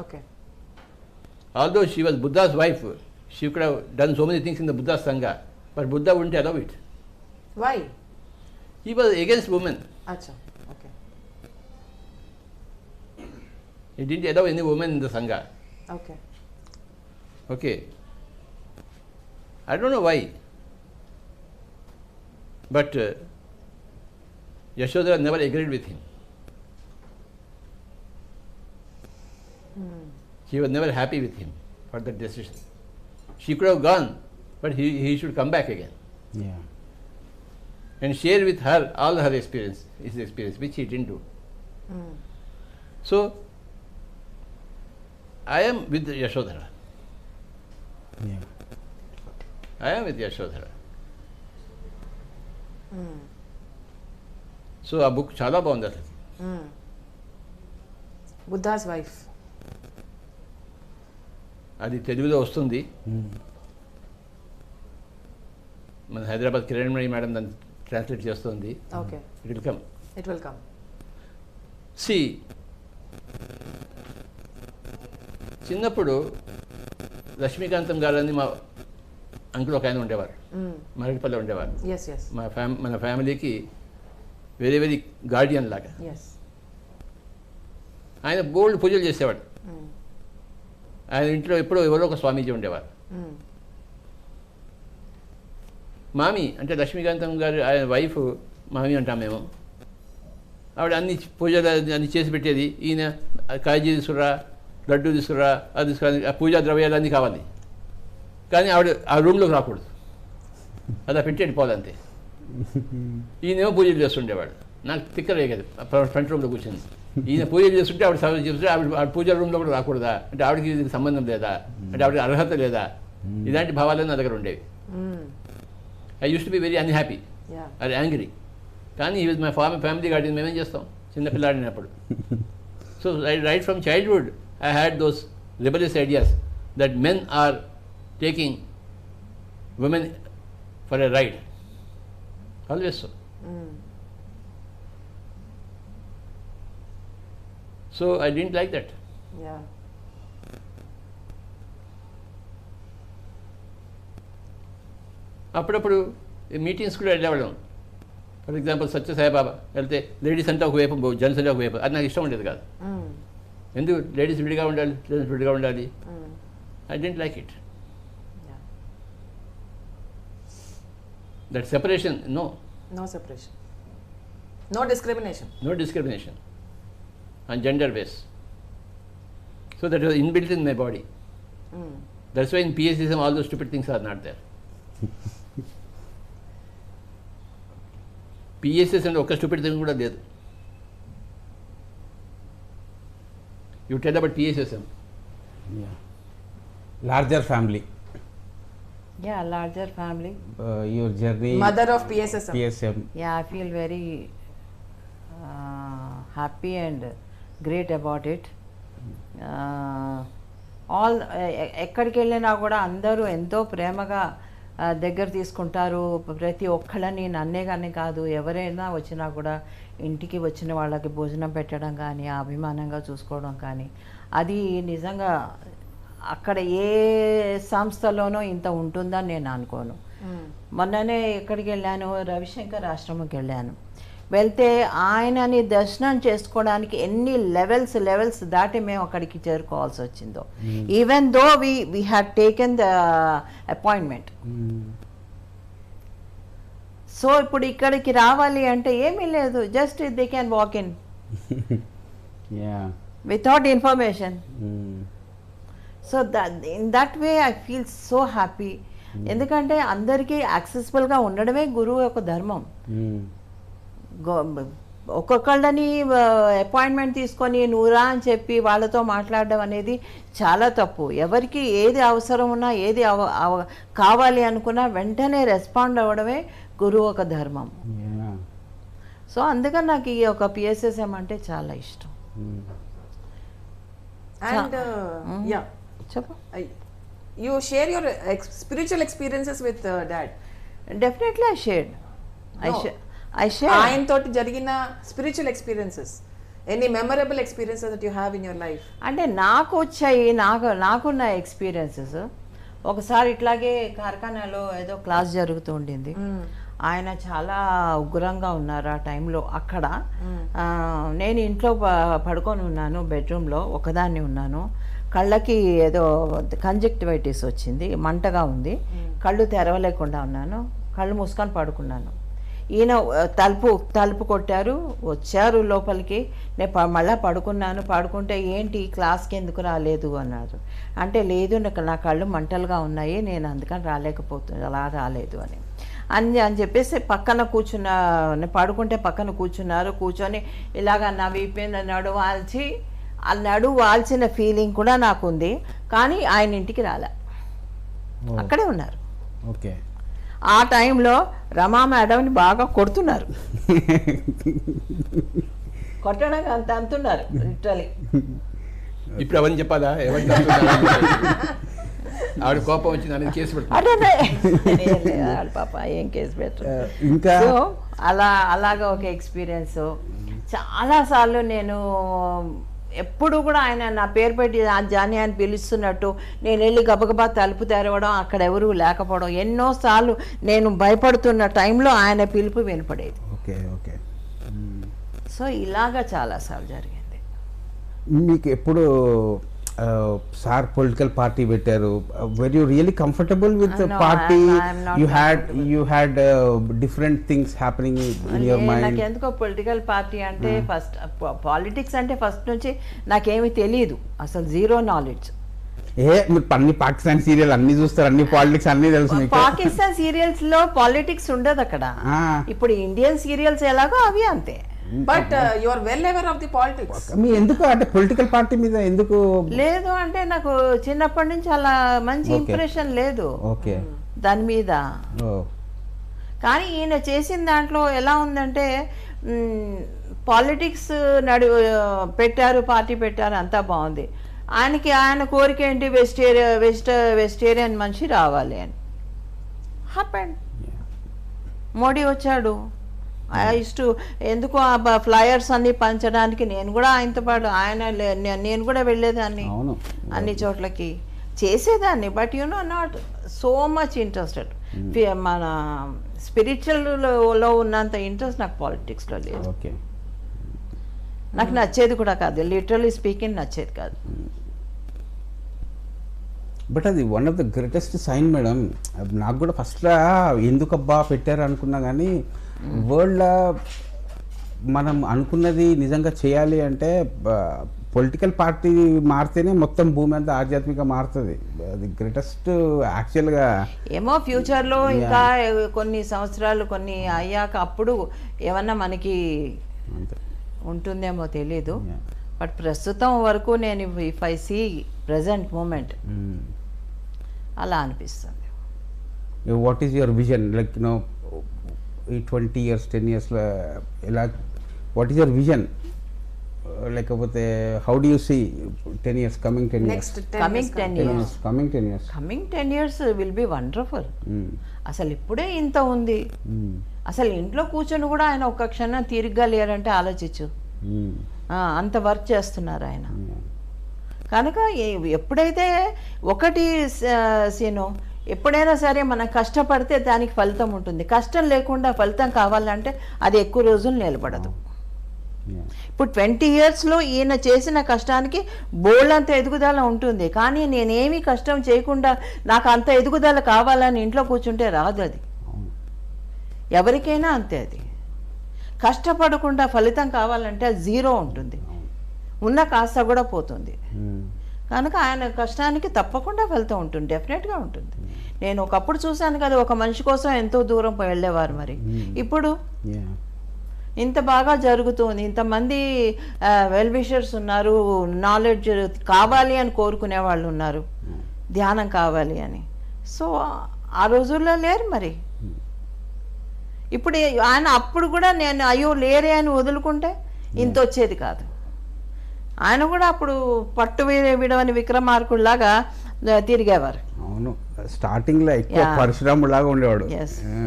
Okay. Although she was Buddha's wife, she could have done so many things in the Buddha Sangha, but Buddha wouldn't allow it. Why? He was against women. Acha. Okay. He didn't allow any woman in the Sangha. Okay. Okay. I don't know why. But Yashodhara never agreed with him. She was never happy with him for that decision. She could have gone, but he should come back again. Yeah. And share with her all her experience, his experience, which he didn't do. So, I am with Yashodhara. Yeah. I am with Yashodhara. So, ఆ బుక్ చాలా బాగుంది అసలు. Buddha's wife. అది తెలుగులో వస్తుంది. మన హైదరాబాద్ కిరణ్మణి మేడం దాన్ని ట్రాన్స్లేట్ చేస్తుంది. Okay. It will come. It will come. సి చిన్నప్పుడు లక్ష్మీకాంతం గారని మా అంకుల్ ఒక ఆయన ఉండేవారు, మరటిపల్లి ఉండేవారు. Yes, yes. మన ఫ్యామిలీకి వెరీ వెరీ గార్డియన్ లాగా. Yes. ఆయన బోల్డ్ పూజలు చేసేవాడు. ఆయన ఇంట్లో ఎప్పుడో ఎవరో ఒక స్వామీజీ ఉండేవారు. మామి అంటే లక్ష్మీకాంతం గారు ఆయన వైఫ్ మామి అంటాం మేము. ఆవిడ అన్ని పూజలు అన్ని చేసి పెట్టేది. ఈయన కాజీ తీసుకురా, లడ్డు తీసుకురా, అది తీసుకురా, ఆ పూజా ద్రవ్యాలు అన్నీ కావాలి. కానీ ఆవిడ ఆ రూమ్లోకి రాకూడదు, అలా పెట్టి వెళ్ళిపోవాలంతే. ఈయనేమో పూజలు చేస్తుండేవాడు. నాకు తిక్క రేగదు ఫ్రంట్ రూమ్లో కూర్చొని. ఈయన పూజలు చేస్తుంటే ఆవిడ సర్వ్ చేస్తుంటే ఆవిడ పూజల రూమ్లో కూడా రాకూడదా, అంటే ఆవిడకి దీనికి సంబంధం లేదా, అంటే ఆవిడకి అర్హత లేదా, ఇలాంటి భావాలు నా దగ్గర ఉండేవి. I use to be very unhappy or angry. కానీ ఈ విత్ మై ఫ్యామిలీ గార్డియన్ మేమేం చేస్తాం చిన్నపిల్లాడినప్పుడు. So right from childhood I had those rebellious ideas that men are taking women for a ride always so. So I didn't like that. Yeah అప్పుడప్పుడు మీటింగ్స్ కూడా వెళ్ళేవాళ్ళం. ఫర్ ఎగ్జాంపుల్ సత్యసాయిబాబా వెళ్తే లేడీస్ అంటే ఒకవైపు, జెంట్స్ అంటే ఒకవైపు. అది నాకు ఇష్టం ఉండేది కాదు. ఎందుకు లేడీస్ విడిగా ఉండాలి, జెంట్స్ విడిగా ఉండాలి? I don't like it. That separation, no separation, no discrimination on gender base. So that was inbuilt in my body. That's why in PSism all those stupid things are not there. PSS అంటే ఒక స్టూపిడ్ థింగ్ కూడా లేదు. You tell about PSSM. Larger family. Yeah, larger family. Your journey. Mother of PSSM. PSM. Yeah, I feel very happy and great about it. All ఎక్కడికి వెళ్ళినా కూడా అందరూ ఎంతో ప్రేమగా దగ్గర తీసుకుంటారు. ప్రతి ఒక్కళ్ళని నన్నే కానీ కాదు, ఎవరైనా వచ్చినా కూడా ఇంటికి వచ్చిన వాళ్ళకి భోజనం పెట్టడం కానీ, అభిమానంగా చూసుకోవడం కానీ, అది నిజంగా అక్కడ ఏ సంస్థలోనో ఇంత ఉంటుందని నేను అనుకోను. మొన్ననే ఎక్కడికి వెళ్ళాను, రవిశంకర్ ఆశ్రమంకి వెళ్ళాను. వెళ్తే ఆయనని దర్శనం చేసుకోవడానికి ఎన్ని లెవెల్స్ దాటి మేము అక్కడికి చేరుకోవాల్సి వచ్చిందో, even though we had taken the appointment. So ఇప్పుడు ఇక్కడికి రావాలి అంటే ఏమీ లేదు, just they can walk in without information. So in that way I feel so happy. ఎందుకంటే అందరికీ యాక్సెసిబుల్గా ఉండడమే గురువు యొక్క ధర్మం. ఒక్కొక్కళ్ళని అపాయింట్మెంట్ తీసుకొని నూరా అని చెప్పి వాళ్ళతో మాట్లాడడం అనేది చాలా తప్పు. ఎవరికి ఏది అవసరం ఉన్నా, ఏది కావాలి అనుకున్నా వెంటనే రెస్పాండ్ అవ్వడమే గురువు ఒక ధర్మం. సో అందుకని నాకు ఈ ఒక PSSM అంటే చాలా ఇష్టం. And yeah, చెప్పు. You share your spiritual experiences with dad. Definitely I shared. I shared. ఆయన తోటి జరిగిన spiritual experiences, any memorable experiences that you have in your life? అంటే నాకు వచ్చాయి, నాకున్న ఎక్స్పీరియన్సెస్. ఒకసారి ఇట్లాగే కార్ఖానాలో ఏదో క్లాస్ జరుగుతూ ఉండింది. ఆయన చాలా ఉగ్రంగా ఉన్నారు ఆ టైంలో. అక్కడ నేను ఇంట్లో పడుకొని ఉన్నాను, బెడ్రూమ్లో ఒకదాన్ని ఉన్నాను. కళ్ళకి ఏదో కంజక్టివైటిస్ వచ్చింది, మంటగా ఉంది, కళ్ళు తెరవలేకుండా ఉన్నాను, కళ్ళు మూసుకొని పడుకున్నాను. ఈయన తలుపు కొట్టారు, వచ్చారు లోపలికి. నేను మళ్ళీ పడుకున్నాను. పడుకుంటే ఏంటి క్లాస్కి ఎందుకు రాలేదు అన్నారు. అంటే లేదు, నా కళ్ళు మంటలుగా ఉన్నాయి, నేను అందుకని రాలేదు అని చెప్పేసి పక్కన పడుకుంటే పక్కన కూర్చున్నారు. కూర్చొని ఇలాగ నా వీపైన నడువు వాల్చిన ఫీలింగ్ కూడా నాకుంది. కానీ ఆయన ఇంటికి రాలే, అక్కడే ఉన్నారు. ఓకే. ఆ టైంలో రమా మేడంని బాగా కొడుతున్నారు, కొట్టడానికి అంటున్నారు లిటరలీ. ఇప్పుడు అవన్నీ చెప్పాలా? ఆవిడ కోపం వచ్చింది అనేది కేసు పెడతారు పాప, ఏం కేసు పెట్టరు. ఇంకా అలాగా ఒక ఎక్స్పీరియన్స్. చాలాసార్లు నేను ఎప్పుడు కూడా ఆయన నా పేరు పెట్టి జాని అని పిలుస్తున్నట్టు నేను వెళ్ళి గబగబా తలుపు తెరవడం, అక్కడ ఎవరు లేకపోవడం, ఎన్నోసార్లు నేను భయపడుతున్న టైంలో ఆయన పిలుపు వినపడేది. Okay okay. సో ఇలాగా చాలాసార్లు జరిగింది. మీకు ఎప్పుడు సార్ పొలిటికల్ పార్టీ పెట్టారు, where you really comfortable with party? You had different things happening in your mind? నాకు ఎందుకో పొలిటికల్ పార్టీ అంటే ఫస్ట్, పాలిటిక్స్ అంటే ఫస్ట్ నుంచి నాకేమీ తెలియదు, అసలు జీరో నాలెడ్జ్. మీరు అన్ని పాకిస్తాన్ సీరియల్ అన్ని చూస్తారు, అన్ని పాలిటిక్స్ అన్ని తెలుసు. పాకిస్తాన్ సీరియల్స్ లో పాలిటిక్స్ ఉండదు అక్కడ. ఇప్పుడు ఇండియన్ సీరియల్స్ ఎలాగో అవి అంతే. But you are well aware of the politics. మీ ఎందుకు అంటే పొలిటికల్ పార్టీ మీద ఎందుకు లేదు అంటే నాకు చిన్నప్పటి నుంచి అలా మంచి ఇంప్రెషన్ లేదు ఓకే దాని మీద. కానీ ఈయన చేసిన దాంట్లో ఎలా ఉందంటే పాలిటిక్స్ పెట్టారు, పార్టీ పెట్టారు, అంతా బాగుంది. ఆయన కోరిక ఏంటి, వెజిటేరియన్ మనిషి రావాలి అని హ్యాపెండ్. మోడీ వచ్చాడు. ఇష్టు ఎందుకు ఆ ఫ్లయర్స్ అన్ని పంచడానికి నేను కూడా ఆయనతో పాటు నేను కూడా వెళ్ళేదాన్ని అవును. అన్ని చోట్లకి చేసేదాన్ని. But not so much interested. మన స్పిరిచువల్లో ఉన్నంత ఇంట్రెస్ట్ నాకు పాలిటిక్స్లో లేదు. ఓకే. నాకు నచ్చేది కూడా కాదు, లిటరలీ స్పీకింగ్ నచ్చేది కాదు. బట్ అది one of the greatest sign madam. నాకు కూడా ఫస్ట్లో ఎందుకబ్బా పెట్టారు అనుకున్నా, కానీ వరల్డ్లో మనం అనుకున్నది నిజంగా చేయాలి అంటే పొలిటికల్ పార్టీ మారితేనే మొత్తం భూమి అంతా ఆధ్యాత్మిక మారుతుంది. అది గ్రేటెస్ట్ యాక్చువల్గా. ఏమో ఫ్యూచర్లో ఇంకా కొన్ని సంవత్సరాలు కొన్ని అయ్యాక అప్పుడు ఏమన్నా మనకి ఉంటుందేమో తెలీదు. బట్ ప్రస్తుతం వరకు నేను if I see present moment అలా అనిపిస్తుంది. What is your vision, like ఈ 20 years 10 yearsలో ఎలా, వాట్ ఈస్ యువర్ విజన్? లేకపోతే how do you see 10 years, coming 10 years? Next coming 10 years coming 10 years will be wonderful. అసలు ఇప్పుడే ఇంత ఉంది, అసలు ఇంట్లో కూర్చొని కూడా ఆయన ఒక్క క్షణం తీరిగ్గా లేరంటే ఆలోచించు. అంత వర్క్ చేస్తున్నారు ఆయన. కనుక ఎప్పుడైతే ఒకటి సీను, ఎప్పుడైనా సరే మనం కష్టపడితే దానికి ఫలితం ఉంటుంది. కష్టం లేకుండా ఫలితం కావాలంటే అది ఎక్కువ రోజులు నిలబడదు. ఇప్పుడు 20 yearsలో ఈయన చేసిన కష్టానికి బోల్డంత ఎదుగుదల ఉంటుంది. కానీ నేనేమి కష్టం చేయకుండా నాకు అంత ఎదుగుదల కావాలని ఇంట్లో కూర్చుంటే రాదు. అది ఎవరికైనా అంతే. అది కష్టపడకుండా ఫలితం కావాలంటే అది జీరో ఉంటుంది, ఉన్న కాస్త కూడా పోతుంది. కనుక ఆయన కష్టానికి తప్పకుండా ఫలితం ఉంటుంది, డెఫినెట్గా ఉంటుంది. నేను ఒకప్పుడు చూశాను కదా, ఒక మనిషి కోసం ఎంతో దూరం వెళ్ళేవారు. మరి ఇప్పుడు ఇంత బాగా జరుగుతుంది, ఇంతమంది వెల్ విషర్స్ ఉన్నారు, నాలెడ్జ్ కావాలి అని కోరుకునే వాళ్ళు ఉన్నారు, ధ్యానం కావాలి అని. సో ఆ రోజుల్లో లేరు మరి. ఇప్పుడు ఆయన అప్పుడు కూడా నేను అయ్యో లేరే అని వదులుకుంటే ఇంత వచ్చేది కాదు. ఆయన కూడా అప్పుడు పట్టు విడవని విక్రమార్కుడిలాగా తిరిగేవారు. అవును, స్టార్టింగ్లో ఎక్కువ పరశురాములాగా ఉండేవాడు.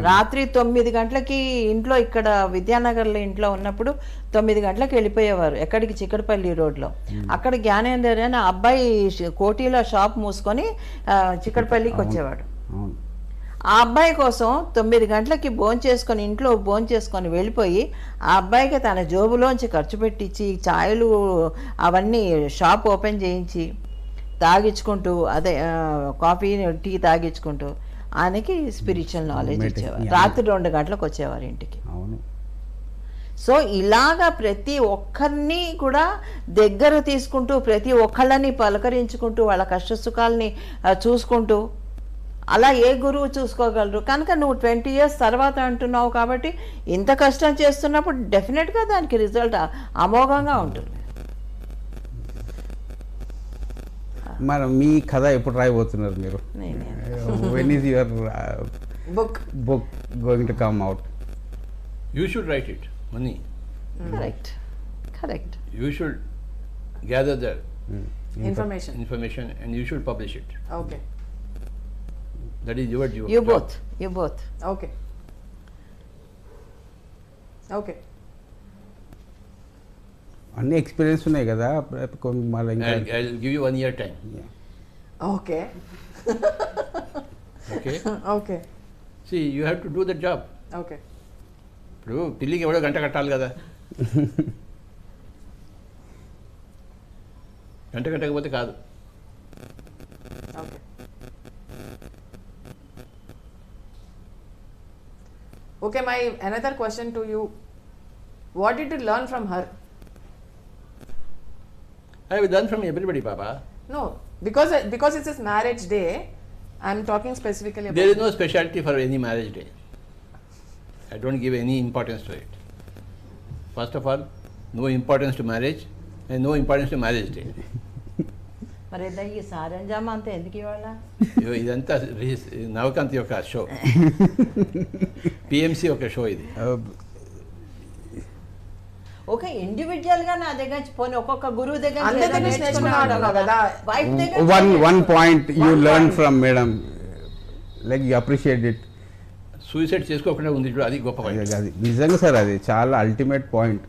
రాత్రి 9 గంటలకి ఇంట్లో, ఇక్కడ విద్యానగర్లో ఇంట్లో ఉన్నప్పుడు 9 గంటలకు వెళ్ళిపోయేవారు. ఎక్కడికి? చిక్కడపల్లి రోడ్లో. అక్కడ జ్ఞానేందర్ అని అబ్బాయి కోటిలో షాప్ మూసుకొని చిక్కడపల్లికి వచ్చేవాడు. ఆ అబ్బాయి కోసం 9 గంటలకి భోంచేసుకొని, ఇంట్లో భోంచేసుకొని వెళ్ళిపోయి ఆ అబ్బాయికి తన జోబులోంచి ఖర్చు పెట్టించి ఛాయలు అవన్నీ షాప్ ఓపెన్ చేయించి తాగించుకుంటూ, అదే కాఫీ టీ తాగించుకుంటూ ఆయనకి స్పిరిచువల్ నాలెడ్జ్ ఇచ్చేవారు. రాత్రి 2 గంటలకు వచ్చేవారు ఇంటికి. సో ఇలాగా ప్రతి ఒక్కరిని కూడా దగ్గర తీసుకుంటూ, ప్రతి ఒక్కళ్ళని పలకరించుకుంటూ, వాళ్ళ కష్ట సుఖాలని చూసుకుంటూ, అలా ఏ గురువు చూసుకోగలరు? కనుక నువ్వు 20 years తర్వాత అంటున్నావు కాబట్టి ఇంత కష్టం చేస్తున్నప్పుడు డెఫినెట్గా దానికి రిజల్ట్ అమోఘంగా ఉంటుంది. మరి మీ కథ ఎప్పుడు రాయబోతున్నారు మీరు? When is your book going to come out? You should write it, money. Correct. You should gather the information and you should publish it. Okay. That is your job. You both. Okay. అన్ని ఎక్స్పీరియన్స్ ఉన్నాయి కదా మళ్ళీ. I'll give you 1 year time. Okay. Okay. See, you have to do the job. Okay. ఇప్పుడు పిల్లికి ఎవడో గంట కట్టాలి కదా, గంట కట్టకపోతే కాదు. Okay. Okay, my another question to you. What did you learn from her? I have done from everybody, Baba. No, because it's his marriage day, I'm talking specifically about. There is no specialty for any marriage day. I don't give any importance to it. First of all, no importance to marriage and no importance to marriage day. మరి ఈ సారంజామా అంతా ఎందుకు ఇవాళ? ఇదంతా నవకాంత్ యొక్క షో, పిఎంసి ఒక షో ఇది. ఒక ఇండివిజువల్ గా నా దగ్గర పోనీ ఒక్కొక్క గురువు దగ్గర one point you learn from madam, like you appreciate it. Suicide చేసుకోకుండా ఉంది చూడు, అది గొప్ప పాయింట్. అది నిజంగా సార్, అది చాలా ultimate point.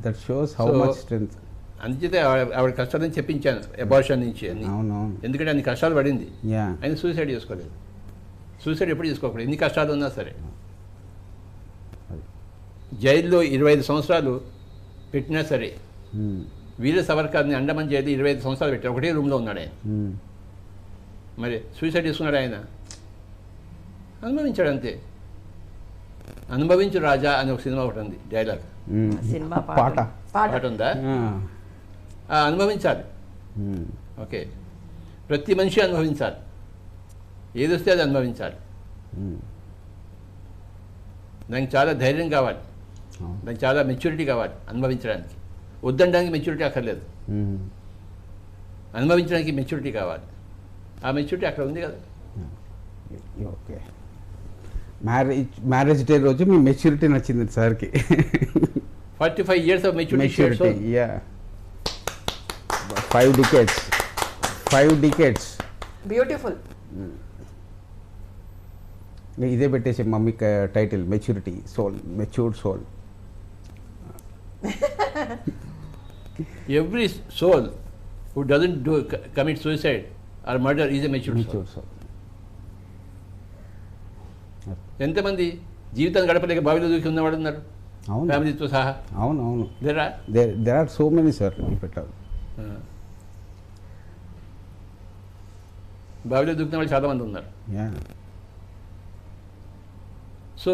That shows how So, much strength. అందుచేతే ఆవిడ కష్టాలని చెప్పించాను అబార్షన్ నుంచి అని. అవునవును. ఎందుకంటే అన్ని కష్టాలు పడింది, యా. ఆయన సూసైడ్ చేసుకోలేదు. సూసైడ్ ఎప్పుడు చేసుకోకూడదు, ఎన్ని కష్టాలు ఉన్నా సరే. జైల్లో 25 సంవత్సరాలు పెట్టినా సరే, వీర సవర్కర్ని అండమన్ జైలు 25 సంవత్సరాలు పెట్టారు, ఒకటే రూమ్లో ఉన్నాడు ఆయన. మరి సూసైడ్ చేసుకున్నాడు ఆయన? అనుభవించాడు అంతే. అనుభవించు రాజా అని ఒక సినిమా ఒకటి ఉంది, డైలాగ్, సినిమా పాట. పాట ఉందా? అనుభవించాలి. ఓకే, ప్రతి మనిషి అనుభవించాలి, ఏదొస్తే అది అనుభవించాలి. దానికి చాలా ధైర్యం కావాలి, దానికి చాలా మెచ్యూరిటీ కావాలి అనుభవించడానికి. వద్దనడానికి మెచ్యూరిటీ అక్కర్లేదు, అనుభవించడానికి మెచ్యూరిటీ కావాలి. ఆ మెచ్యూరిటీ అక్కడ ఉంది కదా. ఓకే, మ్యారేజ్ డే రోజు మీ మెచ్యూరిటీ నచ్చింది సార్కి. 45 years of maturity. Yeah, 5 decades. Beautiful. ఇదే పెట్టేసి మమ్మీకి title, maturity soul, matured soul. Every soul who doesn't commit suicide or murder is a matured soul. Matured soul. ఎంతమంది జీవితాన్ని గడపలేక బావిలో దూకి ఉన్నవాడు ఉన్నారు, అవును ఫ్యామిలీతో సహా. అవును. లేరా? There are so many sir. పెట్టారు బావిలో దూకిన వాళ్ళు చాలామంది ఉన్నారు. యా. సో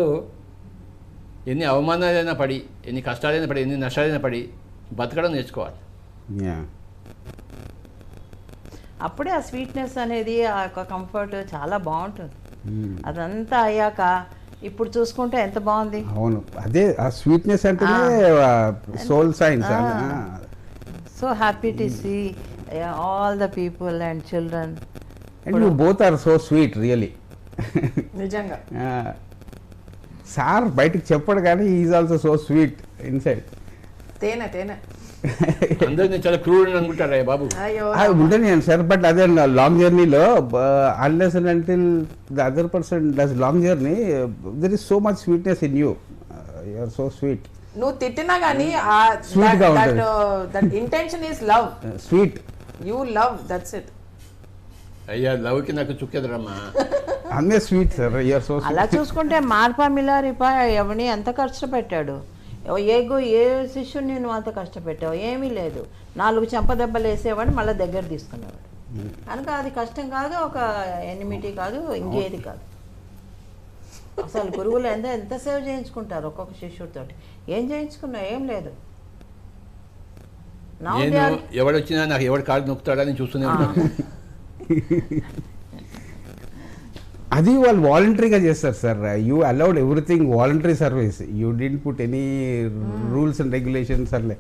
ఎన్ని అవమానాలైనా పడి, ఎన్ని కష్టాలైనా పడి, ఎన్ని నష్టాలైనా పడి బతకడం నేర్చుకోవాలి. యా. అప్పుడే ఆ స్వీట్నెస్ అనేది, ఆ యొక్క కంఫర్ట్ చాలా బాగుంటుంది. అదంతా అయ్యాక ఇప్పుడు చూసుకుంటే ఎంత బాగుంది. అవును, అదే ఆ స్వీట్నెస్ అంటేనే soul science. So happy to see all the people and children. And you both are so sweet really. నిజంగా సార్ బయటికి చెప్పడు కానీ is also so sweet inside. తేనె తేనె. అందరూ నేను చాలా క్రూడ్ అని అనుకుంటారా బాబు? అయ్యో, ఉంటుంది సార్, బట్ అదే లాంగ్ జర్నీలో unless and until the other person does long journey, there is so much sweetness in you. You are so sweet. నువ్వు తిట్టినా కానీ Sweet గా ఉంటుంది. That intention is love. Sweet. You love, that's it. అయ్యా, లవ్కి నాకు చుక్కెదరమ్మా. అన్నీ sweet sir. You are so అలా చూసుకుంటే మార్పా మిలారిపా ఎవరిని ఎంత కష్టపెట్టాడు. ఏ శిష్యుని నువ్వు అంత కష్టపెట్టావు? ఏమీ లేదు, 4 చెంపదెబ్బలు వేసేవాడు, మళ్ళీ దగ్గర తీసుకునేవాడు. కనుక అది కష్టం కాదు, ఒక ఎనిమిటీ కాదు, ఇంకేది కాదు. అసలు గురువులు ఎంత సేవ చేయించుకుంటారు ఒక్కొక్క శిష్యుడితో. ఏం చేయించుకున్నావు? ఏం లేదు. నేను ఎవడొచ్చినా నాకు ఎవడు కాళ్ళు నొక్కుతాడని చూస్తూనే ఉంటాను. అది వాళ్ళు వాలంటరీగా చేస్తారు sir. You allowed everything voluntary service. You didn't put any rules and regulations. అట్లే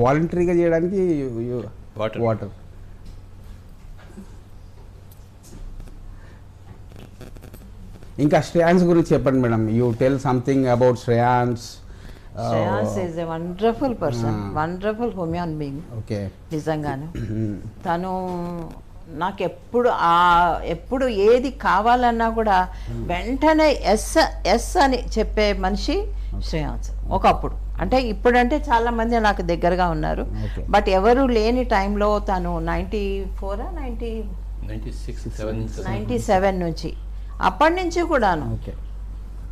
వాలంటరీగా చేయడానికి వాటర్. ఇంకా శ్రేయాన్స్ గురించి చెప్పండి madam. You tell something about Shreyans. Shreyans is a wonderful person, wonderful human being. Okay. నిజంగానే తను నాకు ఎప్పుడు ఏది కావాలన్నా కూడా వెంటనే ఎస్ అని చెప్పే మనిషి శ్రేయాన్స్. ఒకప్పుడు అంటే, ఇప్పుడంటే చాలా మంది నాకు దగ్గరగా ఉన్నారు, బట్ ఎవరు లేని టైంలో తను 97 నుంచి, అప్పటి నుంచి కూడాను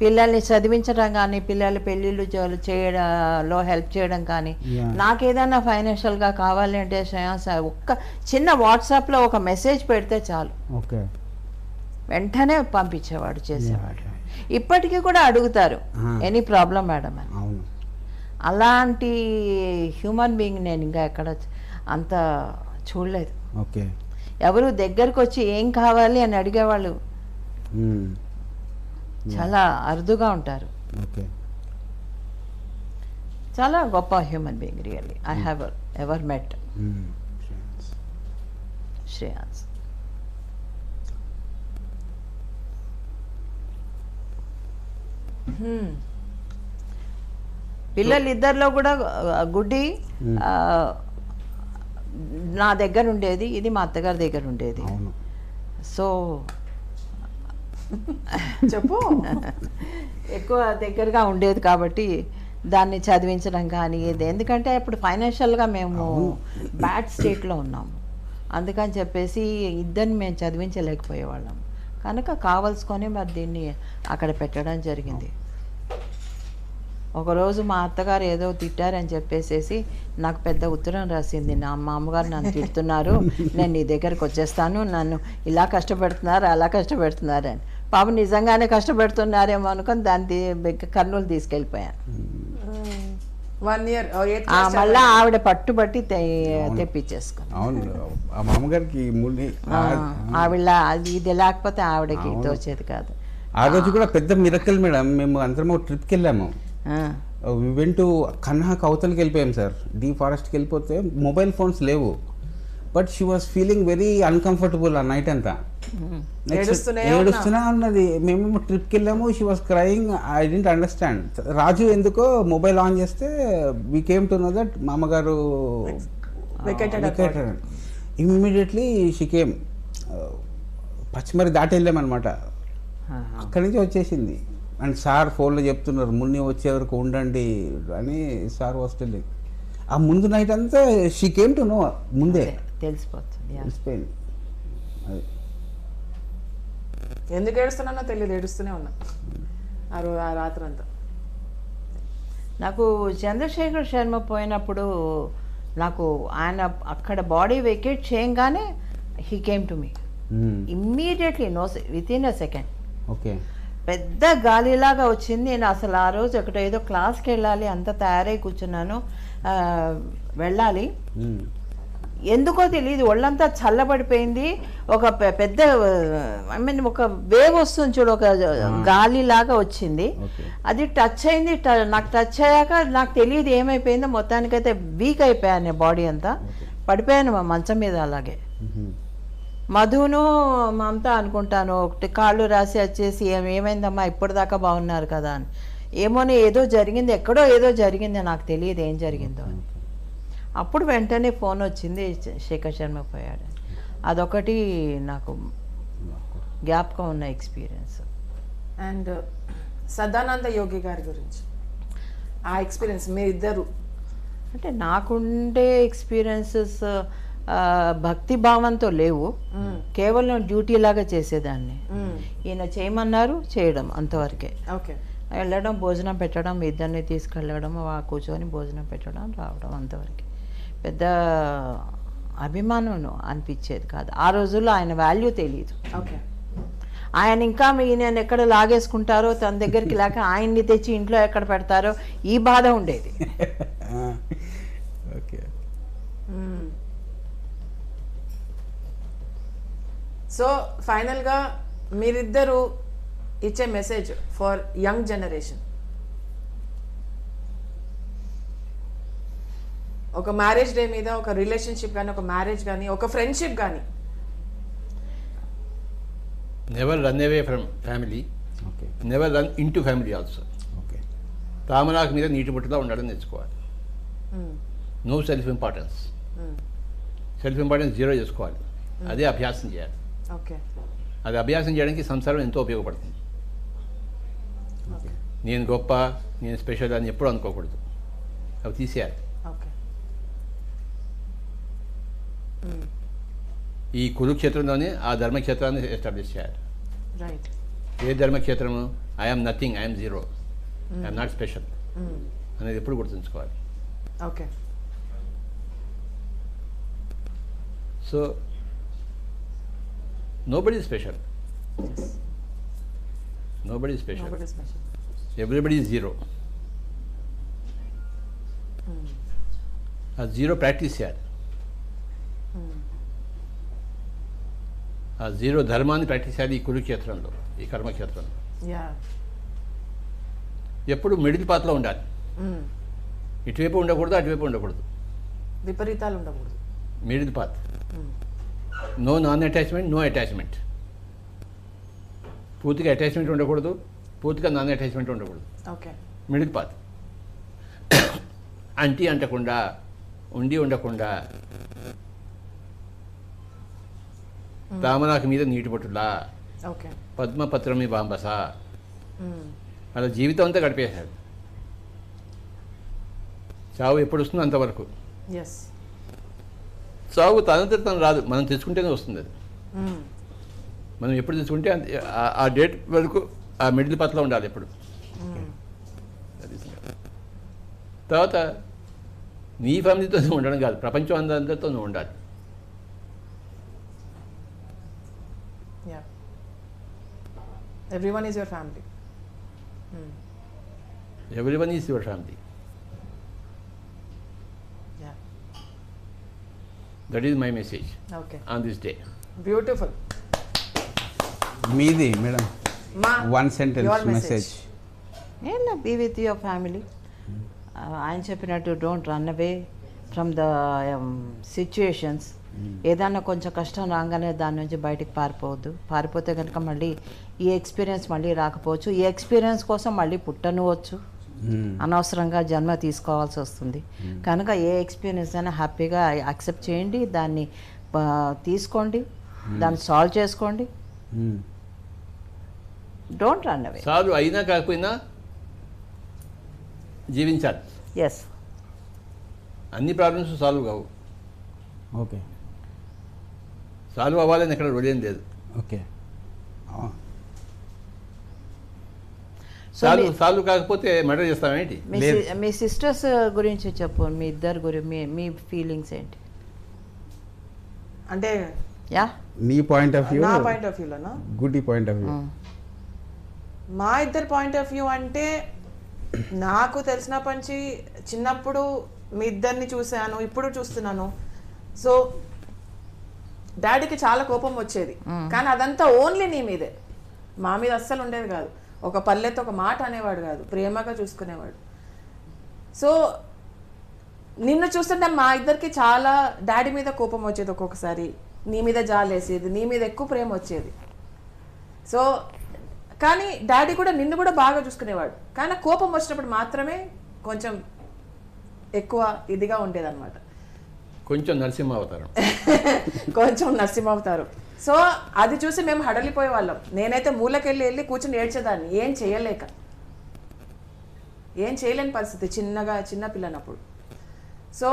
పిల్లల్ని చదివించడం కానీ, పిల్లల పెళ్ళిళ్ళు చేయడంలో హెల్ప్ చేయడం కానీ, నాకేదైనా ఫైనాన్షియల్గా కావాలి అంటే శ్రేయాన్స్ ఒక్క చిన్న వాట్సాప్లో ఒక మెసేజ్ పెడితే చాలు, వెంటనే పంపించేవాడు, చేసేవాడు. ఇప్పటికీ కూడా అడుగుతారు ఎనీ ప్రాబ్లం మేడం అని. అలాంటి హ్యూమన్ బీయింగ్ నేను ఇంకా ఎక్కడ అంత చూడలేదు. ఎవరు దగ్గరకు వచ్చి ఏం కావాలి అని అడిగేవాళ్ళు చాలా అరుదుగా ఉంటారు. చాలా గొప్ప human being really. I have ever met Shreyans. పిల్లలిద్దరిలో కూడా గుడ్డి నా దగ్గర ఉండేది, ఇది మా అత్తగారి దగ్గర ఉండేది. సో చెప్పు. ఎక్కువ దగ్గరగా ఉండేది కాబట్టి దాన్ని చదివించడం కానీ ఇది, ఎందుకంటే ఇప్పుడు ఫైనాన్షియల్గా మేము బ్యాడ్ స్టేట్లో ఉన్నాము, అందుకని చెప్పేసి ఇద్దరిని మేము చదివించలేకపోయేవాళ్ళం కనుక కావలసుకొని మరి దీన్ని అక్కడ పెట్టడం జరిగింది. ఒకరోజు మా అత్తగారు ఏదో తిట్టారని చెప్పేసేసి నాకు పెద్ద ఉత్తరం రాసింది, మా అమ్మగారు నన్ను తిడుతున్నారు, నేను నీ దగ్గరికి వచ్చేస్తాను, నన్ను ఇలా కష్టపెడుతున్నారు అలా కష్టపెడుతున్నారు అని. పాపం నిజంగానే కష్టపెడుతున్నారేమో అనుకొని దాన్ని కర్నూలు తీసుకెళ్ళిపోయాను. 1 year మళ్ళీ ఆవిడ పట్టుబట్టి తెప్పించేసుకుని. అవును, ఆ మామగారికి ఆవిడ ఇది లేకపోతే ఆవిడకి తోచేది కాదు. ఆ రోజు కూడా పెద్ద మిరకల్ మేడం. మేము అందరం ఒక ట్రిప్కి వెళ్ళాము. వెంటూ కన్హాకి అవతలకి వెళ్ళిపోయాం సార్. డీ ఫారెస్ట్కి వెళ్ళిపోతే మొబైల్ ఫోన్స్ లేవు. But she was feeling very uncomfortable ఆ నైట్ అంతా. ఏడుస్తూనే ఉన్నది. మేము ట్రిప్కి వెళ్ళాము. She was crying. I didn't understand. Raju ఎందుకో మొబైల్ ఆన్ చేస్తే we came to know that మామగారు ఇమ్మీడియట్లీ షీ కేమ్. పచ్చిమరి దాటి వెళ్ళామన్నమాట. అక్కడి నుంచి వచ్చేసింది. అండ్ సార్ ఫోన్లో చెప్తున్నారు మున్ని వచ్చే వరకు ఉండండి అని. సార్ వస్తుంది. ఆ ముందు నైట్ అంతా షీ కేమ్ టు నో, ముందే తెలిసిపోయింది. అది ఎందుకు ఏడుస్తున్నానో తెలియదు, ఏడుస్తూనే ఉన్నా ఆ రాత్రి అంతా. నాకు చంద్రశేఖర్ శర్మ పోయినప్పుడు నాకు ఆయన అక్కడ బాడీ వెకేట్ చేయంగానే he came to me immediately, no within a second. Okay. పెద్ద గాలిలాగా వచ్చింది. నేను అసలు ఆ రోజు ఒకటి ఏదో క్లాస్కి వెళ్ళాలి, అంత తయారై కూర్చున్నాను, వెళ్ళాలి. ఎందుకో తెలియదు, ఒళ్ళంతా చల్లబడిపోయింది. ఒక పెద్ద ఐ మీన్ ఒక వేవ్ వస్తుంది చూడు, ఒక గాలిలాగా వచ్చింది. అది టచ్ అయింది. నాకు టచ్ అయ్యాక నాకు తెలియదు ఏమైపోయిందో, మొత్తానికైతే వీక్ అయిపోయాను బాడీ అంతా. పడిపోయాను మా మంచం మీద. అలాగే మధును మమత అనుకుంటాను ఒకటి కాళ్ళు రాసి వచ్చేసి ఏమైందమ్మా ఇప్పటిదాకా బాగున్నారు కదా అని. ఏమోని ఏదో జరిగింది, ఎక్కడో ఏదో జరిగింది, నాకు తెలియదు ఏం జరిగిందో అని. అప్పుడు వెంటనే ఫోన్ వచ్చింది, శేఖర్ శర్మ పోయాడు. అదొకటి నాకు జ్ఞాపకం ఉన్న ఎక్స్పీరియన్స్. అండ్ సదానంద యోగి గారి గురించి ఆ ఎక్స్పీరియన్స్ మీరిద్దరు అంటే నాకుండే ఎక్స్పీరియన్సెస్ భక్తి భావంతో లేవు, కేవలం డ్యూటీ లాగా చేసేదాన్ని. ఈయన చేయమన్నారు, చేయడం అంతవరకే. ఓకే. వెళ్ళడం, భోజనం పెట్టడం, ఇద్దరిని తీసుకెళ్ళడం, కూర్చొని భోజనం పెట్టడం, రావడం, అంతవరకు. పెద్ద అభిమానం అనిపించేది కాదు ఆ రోజుల్లో. ఆయన వాల్యూ తెలియదు. ఓకే. ఆయన ఇంకా ఈయన ఎక్కడ లాగేసుకుంటారో, తన దగ్గరికి లేక ఆయన్ని తెచ్చి ఇంట్లో ఎక్కడ పెడతారో ఈ బాధ ఉండేది. ఓకే. సో ఫైనల్గా మీరిద్దరూ ఇచ్చే మెసేజ్ ఫర్ యంగ్ జనరేషన్, ఒక మ్యారేజ్ డే మీద, ఒక రిలేషన్షిప్ కానీ, ఒక మ్యారేజ్ కానీ, ఒక ఫ్రెండ్షిప్ కానీ. Never run away from family, never run into family also. Okay. తామరాకు మీద నీటి బుట్టలో ఉండడం నేర్చుకోవాలి. No self importance. Self importance 0 చేసుకోవాలి. అదే అభ్యాసం చేయాలి. ఓకే. అది అభ్యాసం చేయడానికి సంసారం ఎంతో ఉపయోగపడుతుంది. నేను గొప్ప, నేను స్పెషల్ అని ఎప్పుడు అనుకోకూడదు. అవి తీసేయాలి. ఓకే. ఈ కురుక్షేత్రంలోనే ఆ ధర్మక్షేత్రాన్ని ఎస్టాబ్లిష్ చేయాలి. రైట్. ఏ ధర్మక్షేత్రము? I'm nothing, I'm 0, I'm not special అనేది ఎప్పుడు గుర్తుంచుకోవాలి. Okay. So nobody is special. Yes. Nobody is special. Nobody is special. Everybody is 0. ఆ 0 ప్రాక్టీస్ చేయాలి. ఆ 0 ధర్మాన్ని ప్రాక్టీస్ చేయాలి ఈ కురుక్షేత్రంలో, ఈ కర్మక్షేత్రంలో. ఎప్పుడు మిడిల్ పాత్లో ఉండాలి. ఇటువైపు ఉండకూడదు, అటువైపు ఉండకూడదు, విపరీతాలు ఉండకూడదు. Middle path. No non attachment, no attachment. పూర్తిగా అటాచ్మెంట్ ఉండకూడదు, పూర్తిగా నాన్ అటాచ్మెంట్ ఉండకూడదు. ఓకే. Middle path. అంటకుండా, ఉండకుండా, తామరాకు మీద నీటి బొట్టులా ఓకే. పద్మపత్రమి బాంబస అలా జీవితం అంతా గడిపేశాడు. చావు ఎప్పుడు వస్తుందో అంతవరకు. ఎస్. చావు తనంతట తను రాదు, మనం తెచ్చుకుంటేనే వస్తుంది అది. మనం ఎప్పుడు తెచ్చుకుంటే ఆ డేట్ వరకు ఆ మిడిల్ పత్లో ఉండాలి ఎప్పుడు. తర్వాత నీ ఫ్యామిలీతో నువ్వు ఉండడం కాదు, ప్రపంచం అందరితో నువ్వు ఉండాలి. Yeah, everyone is your family. Everyone is your family. Yeah. That is my message okay. On this day. Beautiful. మీది మేడం మా 1 sentence your మెసేజ్. నేను బీ విత్ యువర్ ఫ్యామిలీ. ఆయన చెప్పినట్టు don't run away from the situations. ఏదన్నా కొంచెం కష్టం రాగానే దాని నుంచి బయటికి పారిపోతే కనుక మళ్ళీ ఈ ఎక్స్పీరియన్స్ మళ్ళీ రాకపోవచ్చు. ఈ ఎక్స్పీరియన్స్ కోసం మళ్ళీ పుట్టనువచ్చు, అనవసరంగా జన్మ తీసుకోవాల్సి వస్తుంది. కనుక ఏ ఎక్స్పీరియన్స్ అయినా హ్యాపీగా యాక్సెప్ట్ చేయండి, దాన్ని తీసుకోండి, దాన్ని సాల్వ్ చేసుకోండి. Don't run away. సాల్వ్ అయినా కాకపోయినా జీవించాలి. ఎస్. అన్ని ప్రాబ్లమ్స్ సాల్వ్ కావు. ఓకే. సాల్వ్ అవ్వాలని ఎక్కడ వదిలేం లేదు. ఓకే. సాల్వ్ కాకపోతే మర్డర్ చేస్తామేంటి? మీ సిస్టర్స్ గురించి చెప్పు, మీ ఇద్దరు గురించి మీ ఫీలింగ్స్ ఏంటి? అంటే యా, నీ పాయింట్ ఆఫ్ వ్యూ, నా పాయింట్ ఆఫ్ వ్యూలోనా? Good point of view. మా ఇద్దరు పాయింట్ ఆఫ్ వ్యూ అంటే, నాకు తెలిసినప్పటి నుంచి చిన్నప్పుడు మీ ఇద్దరిని చూశాను, ఇప్పుడు చూస్తున్నాను. సో డాడీకి చాలా కోపం వచ్చేది, కానీ అదంతా ఓన్లీ నీ మీదే, మా మీద అస్సలు ఉండేది కాదు. ఒక పల్లెతో ఒక మాట అనేవాడు కాదు, ప్రేమగా చూసుకునేవాడు. సో నిన్ను చూస్తుంటే మా ఇద్దరికి చాలా డాడీ మీద కోపం వచ్చేది, ఒక్కొక్కసారి నీ మీద జాలేసేది, నీ మీద ఎక్కువ ప్రేమ వచ్చేది. సో కానీ డాడీ కూడా నిన్ను కూడా బాగా చూసుకునేవాడు, కానీ కోపం వచ్చినప్పుడు మాత్రమే కొంచెం ఎక్కువ ఇదిగా ఉండేదన్నమాట. కొంచెం నరసింహ అవతారం. కొంచెం నరసింహ అవతారం. సో అది చూసి మేము హడలిపోయే వాళ్ళం. నేనైతే మూలకెళ్ళి కూర్చుని ఏడ్చేదాన్ని, ఏం చేయలేని పరిస్థితి, చిన్న పిల్లనప్పుడు. సో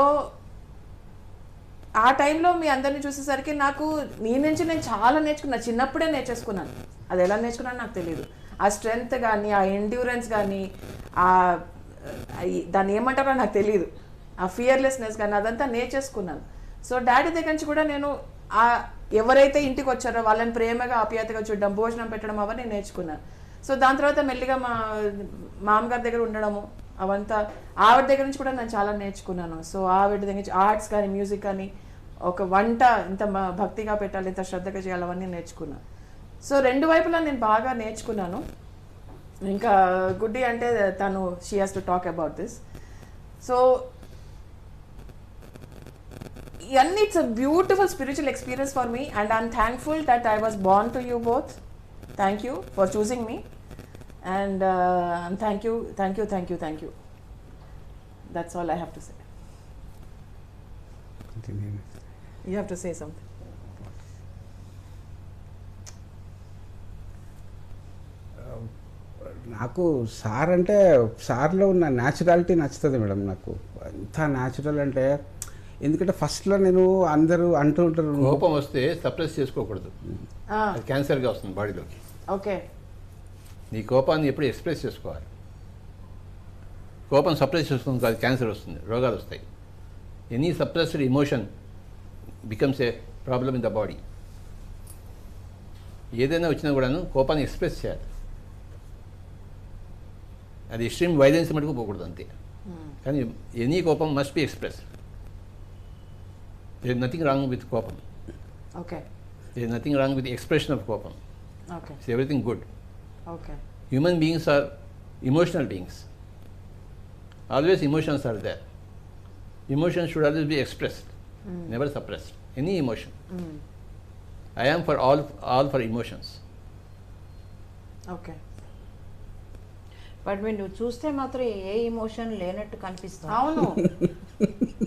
ఆ టైంలో మీ అందరిని చూసేసరికి నాకు నీ నుంచి నేను చాలా నేర్చుకున్నాను, చిన్నప్పుడే నేర్చేసుకున్నాను. అది ఎలా నేర్చుకున్నాను నాకు తెలియదు. ఆ స్ట్రెంగ్త్ కానీ, ఆ ఎండ్యూరెన్స్ కానీ, దాన్ని ఏమంటారో నాకు తెలియదు, ఆ ఫియర్లెస్నెస్ కానీ అదంతా నేర్చేసుకున్నాను. సో డాడీ దగ్గర నుంచి కూడా నేను ఎవరైతే ఇంటికి వచ్చారో వాళ్ళని ప్రేమగా ఆప్యాయతగా చూడడం, భోజనం పెట్టడం అవన్నీ నేర్చుకున్నాను. సో దాని తర్వాత మెల్లిగా మా మామగారి దగ్గర ఉండడము అవంతా, ఆవిడ దగ్గర నుంచి కూడా నేను చాలా నేర్చుకున్నాను. సో ఆవిడ దగ్గర నుంచి ఆర్ట్స్ కానీ, మ్యూజిక్ కానీ, ఒక వంట ఇంత భక్తిగా పెట్టాలి, ఇంత శ్రద్ధగా చేయాలి, అవన్నీ నేర్చుకున్నాను. సో రెండు వైపులా నేను బాగా నేర్చుకున్నాను. ఇంకా గుడ్డి అంటే తను she has to talk about this. So ఇవన్నీ it's a beautiful spiritual experience for me, and I'm thankful that I was born to you both. Thank you for choosing me, and thank you. That's all I have to say. You have to say something. నాకు సార్ అంటే, సార్లో ఉన్న న్యాచురాలిటీ నచ్చుతుంది మేడం నాకు. ఎంత న్యాచురల్ అంటే, ఎందుకంటే ఫస్ట్లో నేను అందరూ అంటూ ఉంటారు కోపం వస్తే సప్రెస్ చేసుకోకూడదు, అది క్యాన్సర్గా వస్తుంది బాడీలోకి. ఓకే. నీ కోపాన్ని ఎప్పుడు ఎక్స్ప్రెస్ చేసుకోవాలి. కోపం సప్రెస్ చేసుకుని కాదు, క్యాన్సర్ వస్తుంది, రోగాలు వస్తాయి. Any suppressed emotion becomes a problem in the body. ఏదైనా వచ్చినా కూడాను కోపాన్ని ఎక్స్ప్రెస్ చేయాలి. అది ఎక్స్ట్రీమ్ వైలెన్స్ మటుకు పోకూడదు అంతే. కానీ ఎనీ కోపం must be express. There is nothing wrong with కోపం. Okay. There is nothing wrong with expression of కోపం. Okay. It's everything good. Okay. Human beings are emotional beings. Always emotions are there. Emotions should always be expressed, never suppressed. Any emotion. I am for all for emotions. Okay. But నువ్వు చూస్తే మాత్రం ఏ ఎమోషన్ లేనట్టు కనిపిస్తుంది. అవును,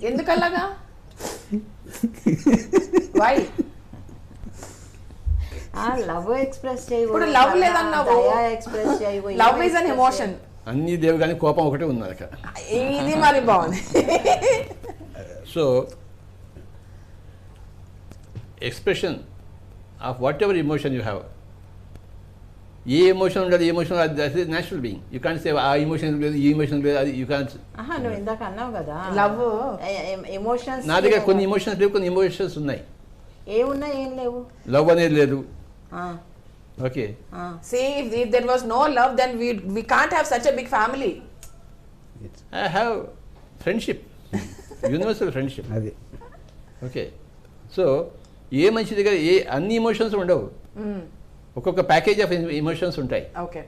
ఎందుకలాగా? వై? లవ్ ఎక్స్ప్రెస్ చేయవు, ఇప్పుడు love లేదన్నావు. దయా ఎక్స్ప్రెస్ చేయవు, లవ్ ఈజ్ అన్ ఎమోషన్. అన్ని దేవు కానీ కోపం ఒకటే ఉంది అక్కడ. ఇది మరి బాగుంది. So expression of whatever emotion you have, ఏ ఎమోషన్ ఉండదు, ఏ emotion that is natural being. You can't say ఆ ఎమోషన్ లేదు, ఈ ఎమోషన్ లేదు, అది యూ కాంట్. నువ్వు ఇందాక అన్నావు కదా లవ్ ఎమోషన్స్. నా దగ్గర కొన్ని ఎమోషన్స్ లేవు, కొన్ని ఎమోషన్స్ ఉన్నాయి. ఏమున్నాయి, ఏం లేవు. లవ్ అనేది లేదు. Okay, see if there was no love then we can't have such a big family. I have friendship, universal friendship. అది ఓకే, సో ఏ మనిషి దగ్గర అన్ని ఎమోషన్స్ ఉండవు, ఒక్కొక్క ప్యాకేజ్ ఆఫ్ ఎమోషన్స్ ఉంటాయి. ఓకే,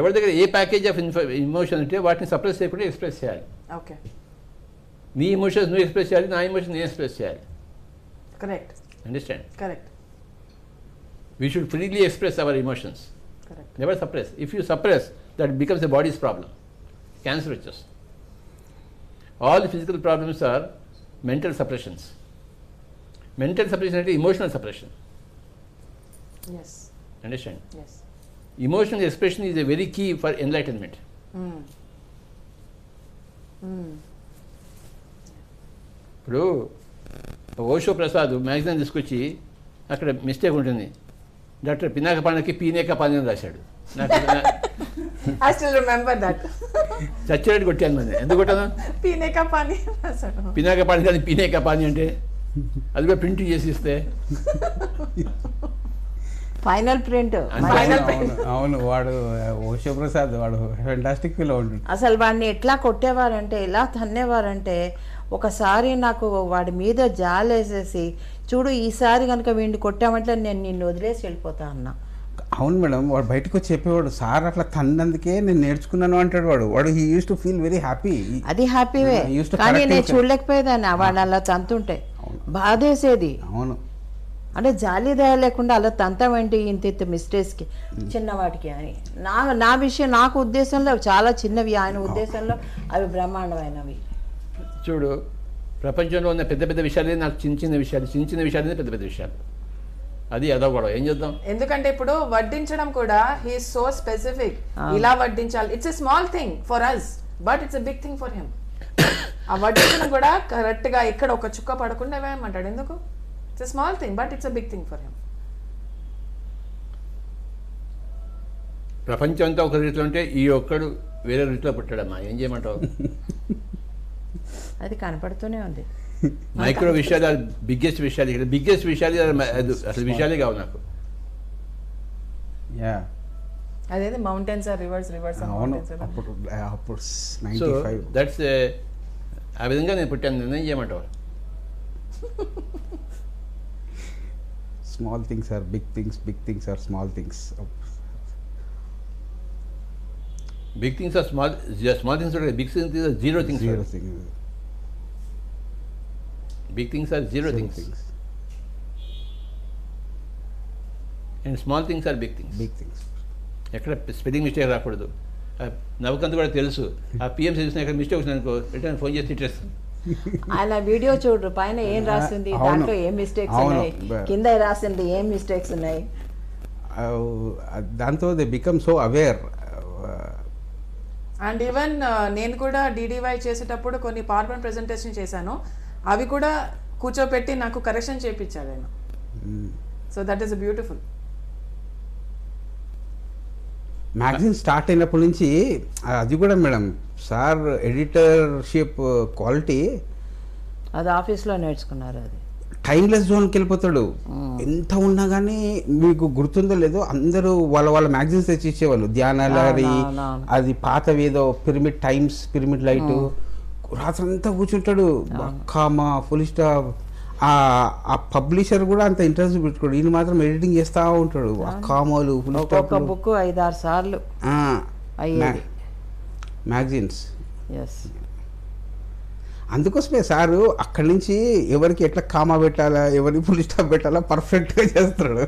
ఎవరి దగ్గర ఏ ప్యాకేజ్ ఆఫ్ ఎమోషన్ ఉంటే వాటిని సప్రెస్ చేయకుండా ఎక్స్ప్రెస్ చేయాలి. ఓకే, నీ ఎమోషన్స్ నువ్వు ఎక్స్ప్రెస్ చేయాలి, నా ఎమోషన్ నేను ఎక్స్ప్రెస్ చేయాలి. Correct, understand? Correct, We should freely express our emotions. Correct. Never suppress. If you suppress, that becomes a body's problem. Cancer itches. All physical problems are mental suppressions. Mental suppression is emotional suppression. Yes, Understand? yes. Emotional expression is a very key for enlightenment. ఇప్పుడు ఓషో ప్రసాద్ మ్యాగజైన్ తీసుకొచ్చి అక్కడ మిస్టేక్ ఉంటుంది, డాక్టర్ పినాక పాండకి పీనేక పాని అని రాశాడు. నాకు I still remember that. చచ్చినట్టు కొట్టాను మరి. ఎందుకు కొట్టాను? పీనే కా పానీ రాశాడు. పినాక పాని కానీ పీనేక పాని అంటే అది కూడా ప్రింట్ చేసి ఇస్తే ఫైనల్ ప్రింట్. అవును, వాడు ఓషో ప్రసాద్ వాడు ఫెంటాస్టిక్ ఫీల్ ఉంటుంది. అసలు వాడిని ఎట్లా కొట్టేవారంటే, ఎలా తన్నేవారంటే, ఒకసారి నాకు వాడి మీద జాలేసేసి, చూడు ఈసారి కనుక వీడిని కొట్టామంటే నేను నిన్ను వదిలేసి వెళ్ళిపోతా అన్నా. అవును మేడం, వాడు బయటకు వచ్చి చెప్పేవాడు, సార్ అట్లా తన్నందుకే నేను నేర్చుకున్నాను అంటాడు. వాడు he use to feel very happy. అది హ్యాపీవే, కానీ నేను చూడలేకపోయేదాన్ని వాడు అలా తంతుంటే బాధేసేది. అవును, అంటే జాలి దయ లేకుండా అలా తంతామేంటి ఇంత మిస్టేక్స్కి, చిన్నవాటికి అని. నా విషయం, నాకు ఉద్దేశంలో చాలా చిన్నవి, ఆయన ఉద్దేశంలో అవి బ్రహ్మాండమైనవి. చూడు, ప్రపంచంలో ఉన్న పెద్ద పెద్ద విషయాలే నాకు చిన్న చిన్న విషయాలు, చిన్న చిన్న విషయాలే పెద్ద పెద్ద విషయాలు. అది అదో గొడవ. ఏం చేద్దాం? ఎందుకంటే ఇప్పుడు వడ్డించడం కూడా హీ సో స్పెసిఫిక్, ఇలా వడ్డించాలి. It's a small thing for us but it's a big thing for him. ఆ వడ్డించడం కూడా కరెక్ట్ గా ఇక్కడ ఒక చుక్క పడకుండా వేయమంటాడు. ఎందుకు? It's a small thing but it's a big thing for him. ప్రపంచం అంతా ఒక రీతిలో ఉంటే ఈ ఒక్కడు వేరే రీతిలో పుట్టాడమ్మా. ఏం చేయమంటావు? అది కనపడుతూనే ఉంది. మైక్రో విషయాలు, బిగ్గెస్ట్ విషయాలు, ఇక్కడ బిగ్గెస్ట్ విషయాలు అసలు విషయాలే కావు నాకు. యా, అదేది mountains or rivers, rivers or అవును. మౌంటైన్స్. అప్పుడు సో 95 దట్స్ ఆ విధంగా నేను పుట్టాను. నేను ఏం చేయమంటావు? Small things are big things, big things are small things. Big things are small, small things ఉంటాయి, big things are zero things. Zero thing, big things are zero things and small things are big things. Big things. ఎక్కడ స్పెల్లింగ్ మిస్టేక్ రాకూడదు. నవకంత్ కూడా తెలుసు, ఆ పిఎంసీ చూసిన ఎక్కడ మిస్టేక్ వచ్చింది అనుకో, రిటర్న్ ఫోన్ చేసి తిట్టేస్తాను. ఆయన వీడియో చూడు, పైన ఏం రాసింది, దాంట్లో ఏం మిస్టేక్స్ ఉన్నాయి, కింద రాసింది ఏం మిస్టేక్స్ ఉన్నాయి. దాంతో they become so aware. And even నేను కూడా డిడివై చేసేటప్పుడు కొన్ని పవర్ పాయింట్ ప్రెజెంటేషన్ చేశాను, అవి కూడా కూర్చోపెట్టి నాకు కరెక్షన్ చేయించాడు ఆయన. So that is beautiful. Magazine start అయినప్పటి నుంచి అది కూడా మేడం, సార్ ఎడిటర్షిప్ క్వాలిటీ అది ఆఫీస్లో నేర్చుకున్నారు. అది టైమ్లెస్ జోన్కి వెళ్ళిపోతాడు. ఎంత ఉన్నా కానీ మీకు గుర్తుందో లేదో, అందరూ వాళ్ళ మ్యాగజైన్స్ తెచ్చి ఇచ్చేవాళ్ళు. ధ్యానాలరి, అది పాతవి ఏదో పిరమిడ్ టైమ్స్, పిరమిడ్ లైట్. రాత్రంతా కూర్చుంటాడు, కామా ఫుల్ స్టాప్. ఆ పబ్లిషర్ కూడా అంత ఇంట్రెస్ట్ పెట్టుకోడు, ఈయన మాత్రం ఎడిటింగ్ చేస్తూ ఉంటాడు. కామాలు, ఫుల్ స్టాప్, బుక్ 5-6 సార్లు మ్యాగజైన్స్. ఎస్, అందుకోసమే సారు అక్కడి నుంచి ఎవరికి ఎట్లా కామా పెట్టాలా, ఎవరికి ఫుల్ స్టాప్ పెట్టాలా పర్ఫెక్ట్గా చేస్తాడు.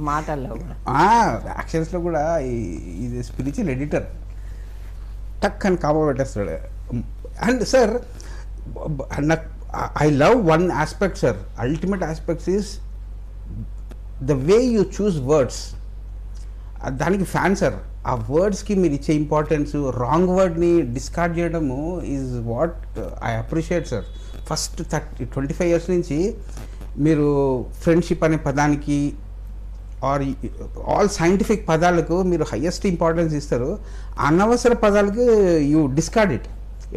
మాటల్లో కూడా, యాక్షన్స్లో కూడా. ఇది స్పిరిచువల్ ఎడిటర్, టక్ అని కామా పెట్టేస్తాడు. అండ్ సార్, నాకు I love one aspect sir, ultimate aspects is the way you choose words, దానికి ఫ్యాన్ సార్. ఆ వర్డ్స్కి మీరు ఇచ్చే ఇంపార్టెన్స్, రాంగ్ వర్డ్ని డిస్కార్డ్ చేయడము is what I appreciate sir. First 25 years నుంచి మీరు ఫ్రెండ్షిప్ అనే పదానికి ఆర్ ఆల్ సైంటిఫిక్ పదాలకు మీరు హయ్యెస్ట్ ఇంపార్టెన్స్ ఇస్తారు. అనవసర పదాలకు యూ డిస్కార్డ్ ఇట్.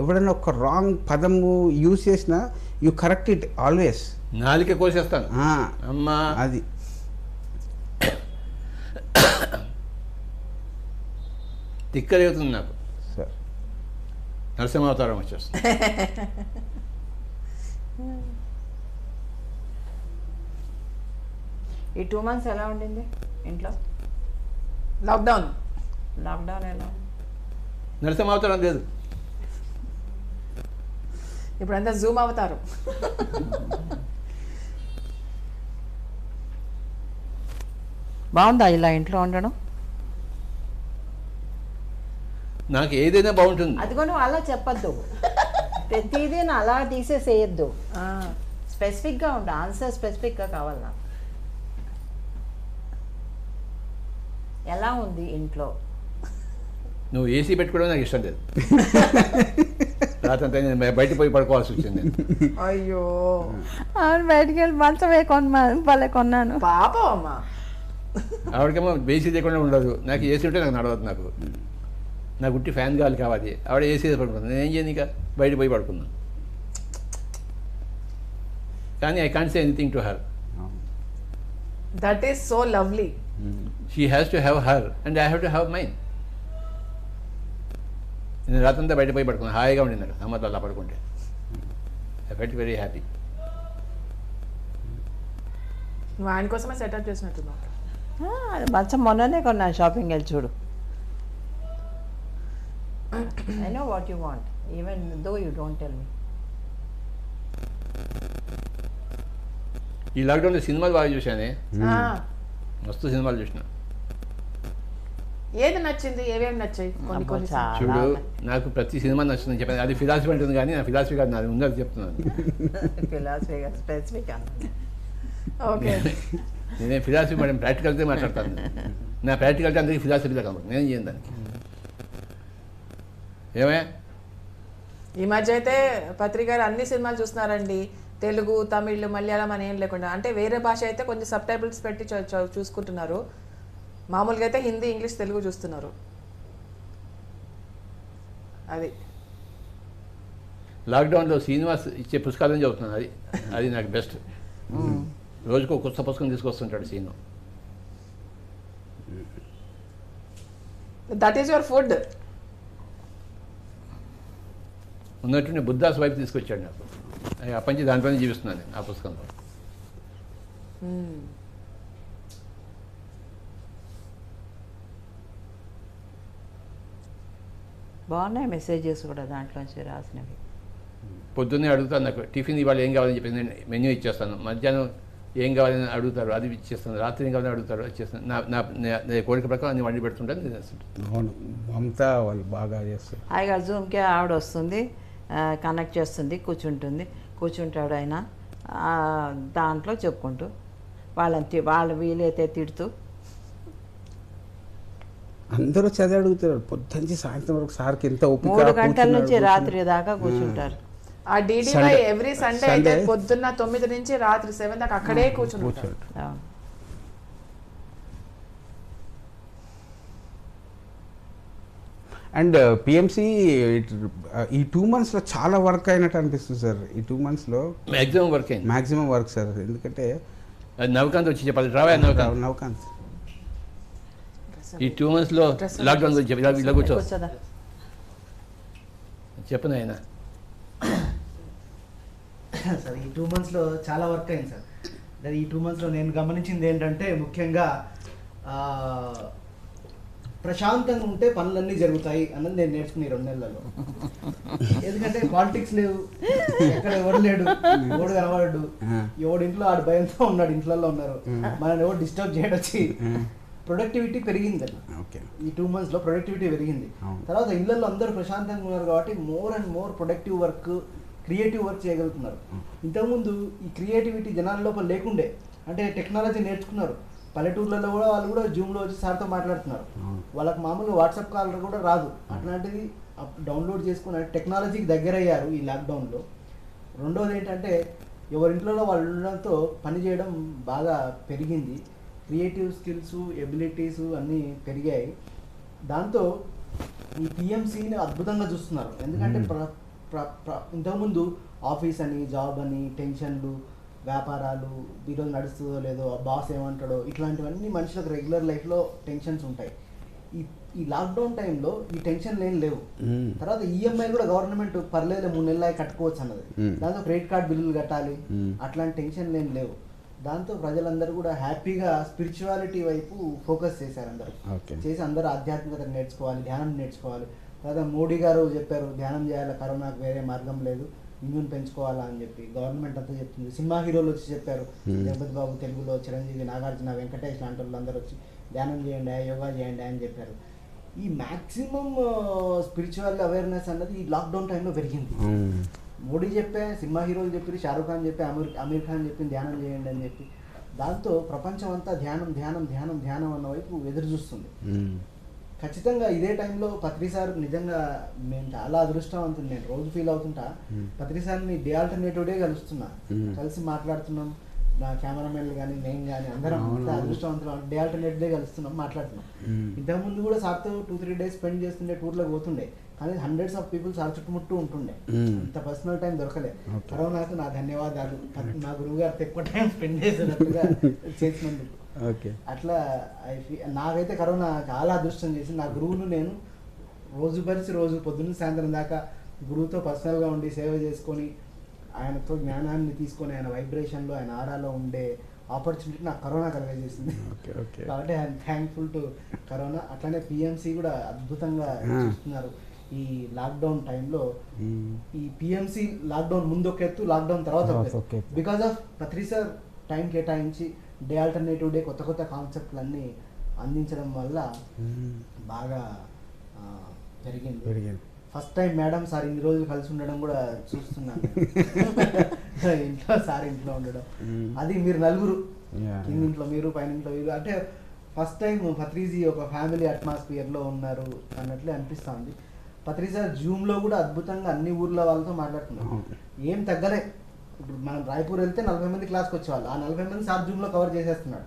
ఎవడైనా ఒక రాంగ్ పదము యూజ్ చేసినా యూ కరెక్ట్ ఇట్ ఆల్వేస్. నాలిక కోసేస్తాను అమ్మా. అది తిక్కలేవుతుంది నాకు సార్. నరసింహావతారం వచ్చేస్తుంది. ఈ 2 months ఎలా ఉండింది ఇంట్లో? లాక్డౌన్ లాక్డౌన్ ఎలా ఉంది? నరసింహావతారం లేదు. ఇప్పుడంతా జూమ్ అవుతారు. బాగుందా ఇలా ఇంట్లో ఉండడం? నాకు ఏదైనా బాగుంటుంది. అదిగో నువ్వు అలా చెప్పద్దు, ప్రతిదీ అలా తీసేసేయద్దు. స్పెసిఫిక్గా ఉండు, ఆన్సర్ స్పెసిఫిక్గా కావాలి నాకు. ఎలా ఉంది ఇంట్లో? నువ్వు ఏసీ పెట్టుకోవడం నాకు ఇష్టం లేదు. రాత్రంతా నేను బయట పోయి పడుకోవాల్సి వచ్చింది. అయ్యో అవును, బయటికి వెళ్ళి మంచమే భలే కొన్నాను. పాపం అమ్మ. ఆవిడకేమో ఏసీ లేకుండా ఉండదు, నాకు ఏసీ ఉంటే నాకు నడవదు. నాకు ఉట్టి ఫ్యాన్ గాలి కావాలి. ఆవిడ ఏసీ పడుకుంది, నేను ఏం చేయను, ఇక బయట పోయి పడుకున్నాను. కానీ I can't say anything to her. That is so lovely. She has to have her and I have to have mine. నేను రాత్రంతా బయట పోయి పడుకున్నాను, హాయిగా ఉండింది అక్కడ సమ్మర్లో అలా పడుకుంటే. I felt very happy. నువ్వు ఆయన కోసమే సెటప్ చేసినట్టున్నావు. మంచం మొన్ననే కొన్నాను షాపింగ్ వెళ్ళి, చూడు. I know what you want, even though you don't tell me. ఈ లాక్డౌన్లో సినిమాలు బాగా చూశానే, ఆ, మస్తు సినిమాలు చూసిన. ఏది నచ్చింది? ఏవేమి నచ్చాయి? కొన్ని కొన్ని చాలా. చూడు, నాకు ప్రతి సినిమా నచ్చిందని చెప్పాను. అది ఫిలాసఫీ ఉంటుంది కానీ నా ఫిలాసఫీ కాదు, నాది ఉందని చెప్తున్నాను. ఫిలాసఫీగా స్పెసిఫిక్ అన్నది. ఓకే. నేనే ఫిలాసఫీ మేడం ప్రాక్టికల్తో మాట్లాడతాను. నా ప్రాక్టికల్తో అందరికీ ఫిలాసఫీలో కనబడుతుంది, నేను చేయను దానికి. ఏమే ఈ మధ్య అయితే పత్రికలు అన్ని సినిమాలు చూస్తున్నారండి, తెలుగు, తమిళ్, మలయాళం అని ఏం లేకుండా. అంటే వేరే భాష అయితే కొంచెం సబ్ టైటిల్స్ పెట్టి చూసుకుంటున్నారు. మామూలుగా అయితే హిందీ, ఇంగ్లీష్, తెలుగు చూస్తున్నారు. అది లాక్డౌన్లో శ్రీనివాస్ ఇచ్చే పుస్తకాలను చదువుతున్నాను. అది నాకు బెస్ట్. రోజుకో కొత్త పుస్తకం తీసుకొస్తుంటాడు Seenu. That is your food. ఉన్నట్టుండి బుద్ధాస్ వైపు తీసుకొచ్చాడు నాకు. అప్పటి నుంచి దాంట్లోనే జీవిస్తున్నాను నేను, ఆ పుస్తకంలో. బాగున్నాయి మెసేజెస్ కూడా దాంట్లోంచి రాసినవి. పొద్దున్నే అడుగుతాను, నాకు టిఫిన్ ఇవాళ ఏం కావాలని చెప్పి నేను మెన్యూ ఇచ్చేస్తాను. మధ్యాహ్నం ఏం కావాలని అడుగుతారు, అది ఇచ్చేస్తాను. రాత్రి ఏం కావాలని అడుగుతారు, ఇచ్చేస్తాను. నా కోరిక ప్రకారం అన్ని వండి పెడుతుంటాను, తినేస్తుంటాను. అవును, మమత వాళ్ళు బాగా చేస్తారు. హాయిగా జూమ్కి ఆవిడ వస్తుంది, కనెక్ట్ చేస్తుంది, కూర్చుంటాడు ఆయన. దాంట్లో చెప్పుకుంటూ వాళ్ళు వీలైతే తిడుతూ. అందరూ చదివి అడుగుతారు పొద్దుంచి సాయంత్రం వరకు. సార్కి ఎంత ఓపిక, 3 గంటల నుంచి కూర్చున్నాడు. రాత్రి దాకా కూర్చుంటారు. ఆ డీడీవై ఎవ్రీ సండే అయితే పొద్దున్న 9 నుంచి రాత్రి 7 దాకా అక్కడే కూర్చుంటారు. అవును. అండ్ పిఎంసి ఈ 2 monthsలో చాలా వర్క్ అయినట్టు అనిపిస్తుంది సార్. ఈ 2 monthsలో మ్యాక్సిమం వర్క్ అయింది. Maximum work sir. ఎందుకంటే అది నవకాంత్ వచ్చి చెప్పాలి, రావా నవకాంత్. నవకాంత్ ఈ 2 monthsలో లాక్డౌన్ గురించి చెప్పి ఇలా కూర్చో కూర్చోదా? చెప్పను ఆయన. సార్ ఈ 2 monthsలో చాలా వర్క్ అయింది సార్. ఈ 2 monthsలో నేను గమనించింది ఏంటంటే ముఖ్యంగా ప్రశాంతంగా ఉంటే పనులన్నీ జరుగుతాయి అన్నది నేను నేర్చుకుని 2 నెలలలో. ఎందుకంటే పాలిటిక్స్ లేవు, ఎక్కడ ఎవడు లేడు, ఎవడు కనబడు, ఎవడు ఇంట్లో ఆడు భయంతో ఉన్నాడు, ఇంట్లో ఉన్నారు, మనల్ని ఎవరు డిస్టర్బ్ చేయడొచ్చి ప్రొడక్టివిటీ పెరిగింది. ఈ 2 monthsలో ప్రొడక్టివిటీ పెరిగింది. తర్వాత ఇళ్లలో అందరూ ప్రశాంతంగా ఉన్నారు కాబట్టి more and more productive work, creative work చేయగలుగుతున్నారు. ఇంతకుముందు ఈ క్రియేటివిటీ జనాల లోపల లేకుండే. అంటే టెక్నాలజీ నేర్చుకున్నారు, పల్లెటూర్లలో కూడా వాళ్ళు కూడా జూమ్లో వచ్చి సార్తో మాట్లాడుతున్నారు. వాళ్ళకి మామూలుగా వాట్సాప్ కాల్ కూడా రాదు. అట్లాంటిది డౌన్లోడ్ చేసుకుని టెక్నాలజీకి దగ్గర అయ్యారు ఈ లాక్డౌన్లో. రెండోది ఏంటంటే ఎవరింట్లో వాళ్ళు ఉండడంతో పని చేయడం బాగా పెరిగింది. క్రియేటివ్ స్కిల్స్, ఎబిలిటీస్ అన్నీ పెరిగాయి. దాంతో ఈ పిఎంసీని అద్భుతంగా చూస్తున్నారు. ఎందుకంటే ఇంతకుముందు ఆఫీస్ అని, జాబ్ అని, టెన్షన్లు, వ్యాపారాలు, ఈరోజు నడుస్తుందో లేదో, బాస్ ఏమంటాడో, ఇట్లాంటివన్నీ మనుషులకు రెగ్యులర్ లైఫ్లో టెన్షన్స్ ఉంటాయి. ఈ లాక్డౌన్ టైంలో ఈ టెన్షన్ ఏం లేవు. తర్వాత ఈఎంఐ కూడా గవర్నమెంట్ పర్లేదు 3 నెలలు కట్టుకోవచ్చు అన్నది. దాంతో క్రెడిట్ కార్డ్ బిల్లులు కట్టాలి, అట్లాంటి టెన్షన్ ఏం లేవు. దాంతో ప్రజలందరూ కూడా హ్యాపీగా స్పిరిచువాలిటీ వైపు ఫోకస్ చేశారు. అందరూ చేసి అందరూ ఆధ్యాత్మికత నేర్చుకోవాలి, ధ్యానం నేర్చుకోవాలి. తర్వాత మోడీ గారు చెప్పారు ధ్యానం చేయాలి, కరోనాకు వేరే మార్గం లేదు, ఇమ్యూన్ పెంచుకోవాలా అని చెప్పి గవర్నమెంట్ అంతా చెప్తుంది. సినిమా హీరోలు వచ్చి చెప్పారు, జగపతి బాబు తెలుగులో, చిరంజీవి, నాగార్జున, వెంకటేష్ లాంటి వాళ్ళు అందరూ వచ్చి ధ్యానం చేయండి, యోగా చేయండి అని చెప్పారు. ఈ మ్యాక్సిమం స్పిరిచువల్ అవేర్నెస్ అన్నది ఈ లాక్డౌన్ టైంలో పెరిగింది. మోడీ చెప్పే, సినిమా హీరోలు చెప్పి, షారూఖ్ ఖాన్ చెప్పి, అమీర్ ఖాన్ చెప్పి ధ్యానం చేయండి అని చెప్పి. దాంతో ప్రపంచం అంతా ధ్యానం ధ్యానం ధ్యానం ధ్యానం అన్న వైపు ఎదురు చూస్తుంది. ఖచ్చితంగా ఇదే టైంలో పత్రి సార్ నిజంగా నేను చాలా అదృష్టవంతుని, నేను రోజు ఫీల్ అవుతుంటా. పత్రి సార్ని డే ఆల్టర్నేటివ్ డే కలుస్తున్నా, కలిసి మాట్లాడుతున్నాం. నా కెమెరామెన్లు కానీ నేను కానీ అందరం అదృష్టవంతులు, డే ఆల్టర్నేటివ్ డే కలుస్తున్నాం, మాట్లాడుతున్నాం. ఇంతకుముందు కూడా సార్తో 2-3 డేస్ స్పెండ్ చేస్తుండే, టూర్లోకి పోతుండే, కానీ హండ్రెడ్స్ ఆఫ్ పీపుల్ సార్ చుట్టుముట్టు ఉంటుండే. అంత పర్సనల్ టైం దొరకలే. కరోనాకు నా ధన్యవాదాలు, నా గురువు గారితో ఎక్కువ టైం స్పెండ్ చేసినట్టుగా చేసినందుకు. అట్లా నాకైతే కరోనా చాలా అదృష్టం చేసింది. నా గురువును నేను రోజు పొద్దున్న సాయంత్రం దాకా గురువుతో పర్సనల్గా ఉండి సేవ చేసుకొని, ఆయనతో జ్ఞానాన్ని తీసుకొని, ఆయన వైబ్రేషన్లో, ఆయన ఆరాలో ఉండే ఆపర్చునిటీ నాకు కరోనా కలిగజేసింది. కాబట్టి ఐఎమ్ థ్యాంక్ఫుల్ టు కరోనా. అట్లానే పిఎంసి కూడా అద్భుతంగా చూస్తున్నారు ఈ లాక్డౌన్ టైంలో. ఈ పిఎంసి లాక్డౌన్ ముందు ఒక ఎత్తు, లాక్డౌన్ తర్వాత ఒక ఎత్తు. Because of Patri sir time కేటాయించి డే ఆల్టర్నేటివ్ డే కొత్త కాన్సెప్ట్లన్నీ అందించడం వల్ల బాగా పెరిగింది. ఫస్ట్ టైం మేడం సార్ ఇన్ని రోజులు కలిసి ఉండడం కూడా చూస్తున్నాను. ఇంట్లో సార్ ఇంట్లో ఉండడం, అది మీరు నలుగురు, కిందింట్లో మీరు, పైన ఇంట్లో మీరు, అంటే ఫస్ట్ టైం పత్రిజీ ఒక ఫ్యామిలీ అట్మాస్ఫియర్లో ఉన్నారు అన్నట్లే అనిపిస్తుంది. పత్రి సార్ జూమ్లో కూడా అద్భుతంగా అన్ని ఊర్ల వాళ్ళతో మాట్లాడుతున్నారు, ఏం తగ్గలే. ఇప్పుడు మనం రాయ్పూర్ వెళ్తే 40 మంది క్లాస్కి వచ్చేవాళ్ళు, ఆ 40 మంది సార్ జూమ్లో కవర్ చేసేస్తున్నాడు.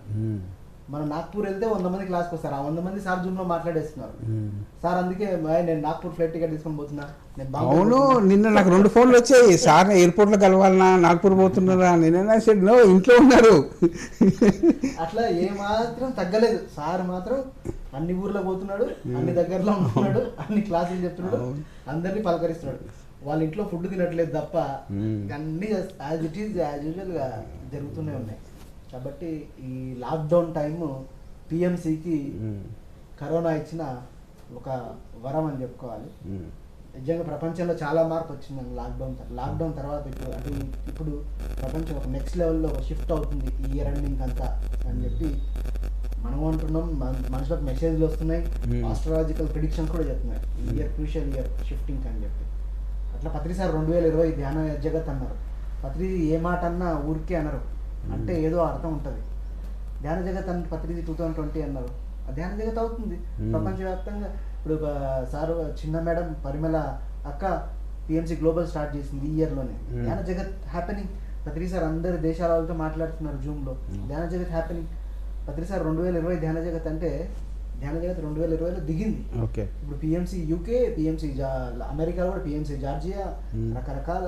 మనం నాగ్పూర్ వెళ్తే 100 మంది క్లాస్కి వస్తారు, ఆ 100 మంది సార్ జూమ్లో మాట్లాడేస్తున్నారు. సార్ అందుకే నేను నాగ్పూర్ ఫ్లైట్ టికెట్ తీసుకొని పోతున్నా. అవును, నిన్న నాకు 2 ఫోన్లు వచ్చాయి, సార్ ఎయిర్పోర్ట్లో కలవాలన్నా, నాగ్పూర్ పోతున్నారా, నేనైనా సరే నో ఇంట్లో ఉన్నారు. అట్లా ఏమాత్రం తగ్గలేదు. సార్ మాత్రం అన్ని ఊర్లో పోతున్నాడు, అన్ని దగ్గరలో ఉంటున్నాడు, అన్ని క్లాసులు చెప్తున్నాడు, అందరినీ పలకరిస్తున్నాడు. వాళ్ళ ఇంట్లో ఫుడ్ తినట్లేదు తప్ప అన్నీ యాజ్ ఇట్ ఈజ్ యాజ్ యూజువల్గా జరుగుతూనే ఉన్నాయి. కాబట్టి ఈ లాక్డౌన్ టైము పిఎంసికి కరోనా ఇచ్చిన ఒక వరం అని చెప్పుకోవాలి. నిజంగా ప్రపంచంలో చాలా మార్పు వచ్చింది లాక్డౌన్ తర్వాత. ఇప్పుడు ప్రపంచం ఒక నెక్స్ట్ లెవెల్లో ఒక షిఫ్ట్ అవుతుంది ఈ ఇయర్ ఎండింగ్ అంతా అని చెప్పి మనం అంటున్నాం. మనుషులకు మెసేజ్లు వస్తున్నాయి, ఆస్ట్రాలజికల్ ప్రిడిక్షన్స్ కూడా చెప్తున్నాయి, ఈ ఇయర్ క్రూషియల్ ఇయర్ షిఫ్టింగ్ అని చెప్పి. అట్లా పత్రి సార్ 2020 ధ్యాన జగత్ అన్నారు. పత్రి ఏ మాట అన్నా ఊరికే అనరు, అంటే ఏదో అర్థం ఉంటుంది. ధ్యాన జగత్ అంటే పత్రిజీ 2020 అన్నారు, ఆ ధ్యాన జగత్ అవుతుంది ప్రపంచవ్యాప్తంగా. ఇప్పుడు సార్ చిన్న మేడం పరిమళ అక్క పిఎంసి గ్లోబల్ స్టార్ట్ చేసింది ఈ ఇయర్లోనే. ధ్యాన జగత్ హ్యాపెనింగ్. పత్రి సార్ అందరి దేశాల వాళ్ళతో మాట్లాడుతున్నారు జూమ్లో. ధ్యాన జగత్ హ్యాపెనింగ్. పత్రి సార్ 2020 ధ్యాన జగత్ అంటే ధ్యాన జగత్ 2020లో దిగింది. ఇప్పుడు పిఎంసి యూకే, పిఎంసి అమెరికాలో కూడా పిఎంసి జార్జియా, రకరకాల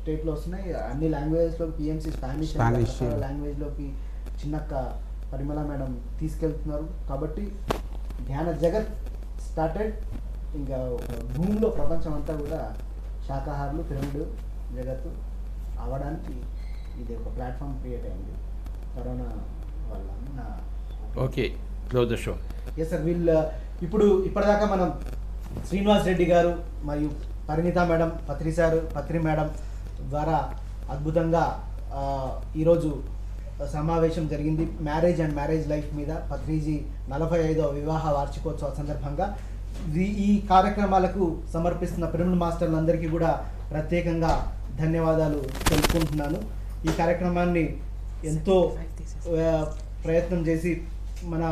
స్టేట్లో వస్తున్నాయి. అన్ని లాంగ్వేజెస్లోకి పిఎంసి స్పానిష్ లాంగ్వేజ్లోకి చిన్నక్క పరిమళ మేడం తీసుకెళ్తున్నారు. కాబట్టి ధ్యాన జగత్ స్టార్టెడ్. ఇంకా భూమిలో ప్రపంచం అంతా కూడా శాకాహారులు, పిరమిడ్ జగత్తు అవ్వడానికి ఇది ఒక ప్లాట్ఫామ్ క్రియేట్ అయింది కరోనా వల్ల. Okay, close the show. Yes sir. ఇప్పటిదాకా మనం శ్రీనివాస్ రెడ్డి గారు మరియు పరిణిత మేడం, పత్రి మేడం ద్వారా అద్భుతంగా ఈరోజు సమావేశం జరిగింది మ్యారేజ్ అండ్ మ్యారేజ్ లైఫ్ మీద. పత్రిజీ 45వ వివాహ వార్షికోత్సవ సందర్భంగా ఈ కార్యక్రమాలకు సమర్పిస్తున్న పిరమిడ్ మాస్టర్లందరికీ కూడా ప్రత్యేకంగా ధన్యవాదాలు తెలుపుకుంటున్నాను. ఈ కార్యక్రమాన్ని ఎంతో ప్రయత్నం చేసి మన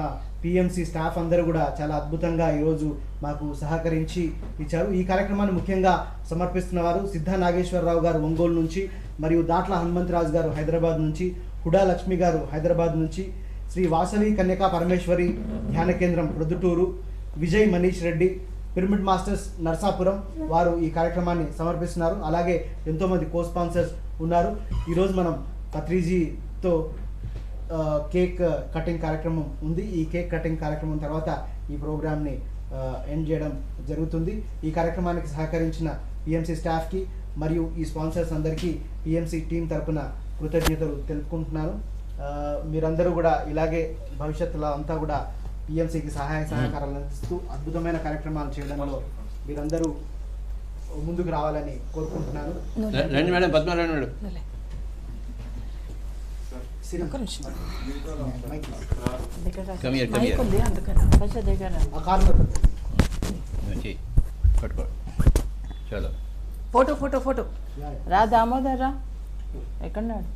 పిఎంసి స్టాఫ్ అందరూ కూడా చాలా అద్భుతంగా ఈరోజు మాకు సహకరించి ఇచ్చారు. ఈ కార్యక్రమాన్ని ముఖ్యంగా సమర్పిస్తున్న వారు సిద్ధా నాగేశ్వరరావు గారు ఒంగోలు నుంచి, మరియు దాట్ల హనుమంతరాజు గారు హైదరాబాద్ నుంచి, హుడా లక్ష్మి గారు హైదరాబాద్ నుంచి, శ్రీ వాసవి కన్యకా పరమేశ్వరి ధ్యాన కేంద్రం ప్రొద్దుటూరు, విజయ్ మనీష్ రెడ్డి, పిరమిడ్ మాస్టర్స్ నర్సాపురం వారు ఈ కార్యక్రమాన్ని సమర్పిస్తున్నారు. అలాగే ఎంతోమంది కో స్పాన్సర్స్ ఉన్నారు. ఈరోజు మనం పత్రిజీతో కేక్ కటింగ్ కార్యక్రమం ఉంది. ఈ కేక్ కటింగ్ కార్యక్రమం తర్వాత ఈ ప్రోగ్రామ్ని ఎండ్ చేయడం జరుగుతుంది. ఈ కార్యక్రమానికి సహకరించిన పిఎంసి స్టాఫ్కి మరియు ఈ స్పాన్సర్స్ అందరికీ పిఎంసి టీం తరపున కృతజ్ఞతలు తెలుపుకుంటున్నాను. మీరందరూ కూడా ఇలాగే భవిష్యత్తులో అంతా కూడా పిఎంసికి సహాయ సహకారాలు అందిస్తూ అద్భుతమైన కార్యక్రమాలు చేయడంలో మీరందరూ ముందుకు రావాలని కోరుకుంటున్నాను. రండి మేడం, పద్మనారాయణ మేడం. ఒక్క నిమిషం. Come here, come mic here. ఉంది అందుకని. కొంచెం దగ్గర ఆ కార్లో వచ్చి పట్టుకో. చలో. Photo photo photo. రా దామోదర్ రా, ఎక్కడున్నాడు?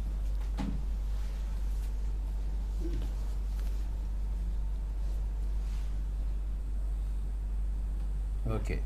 ఓకే.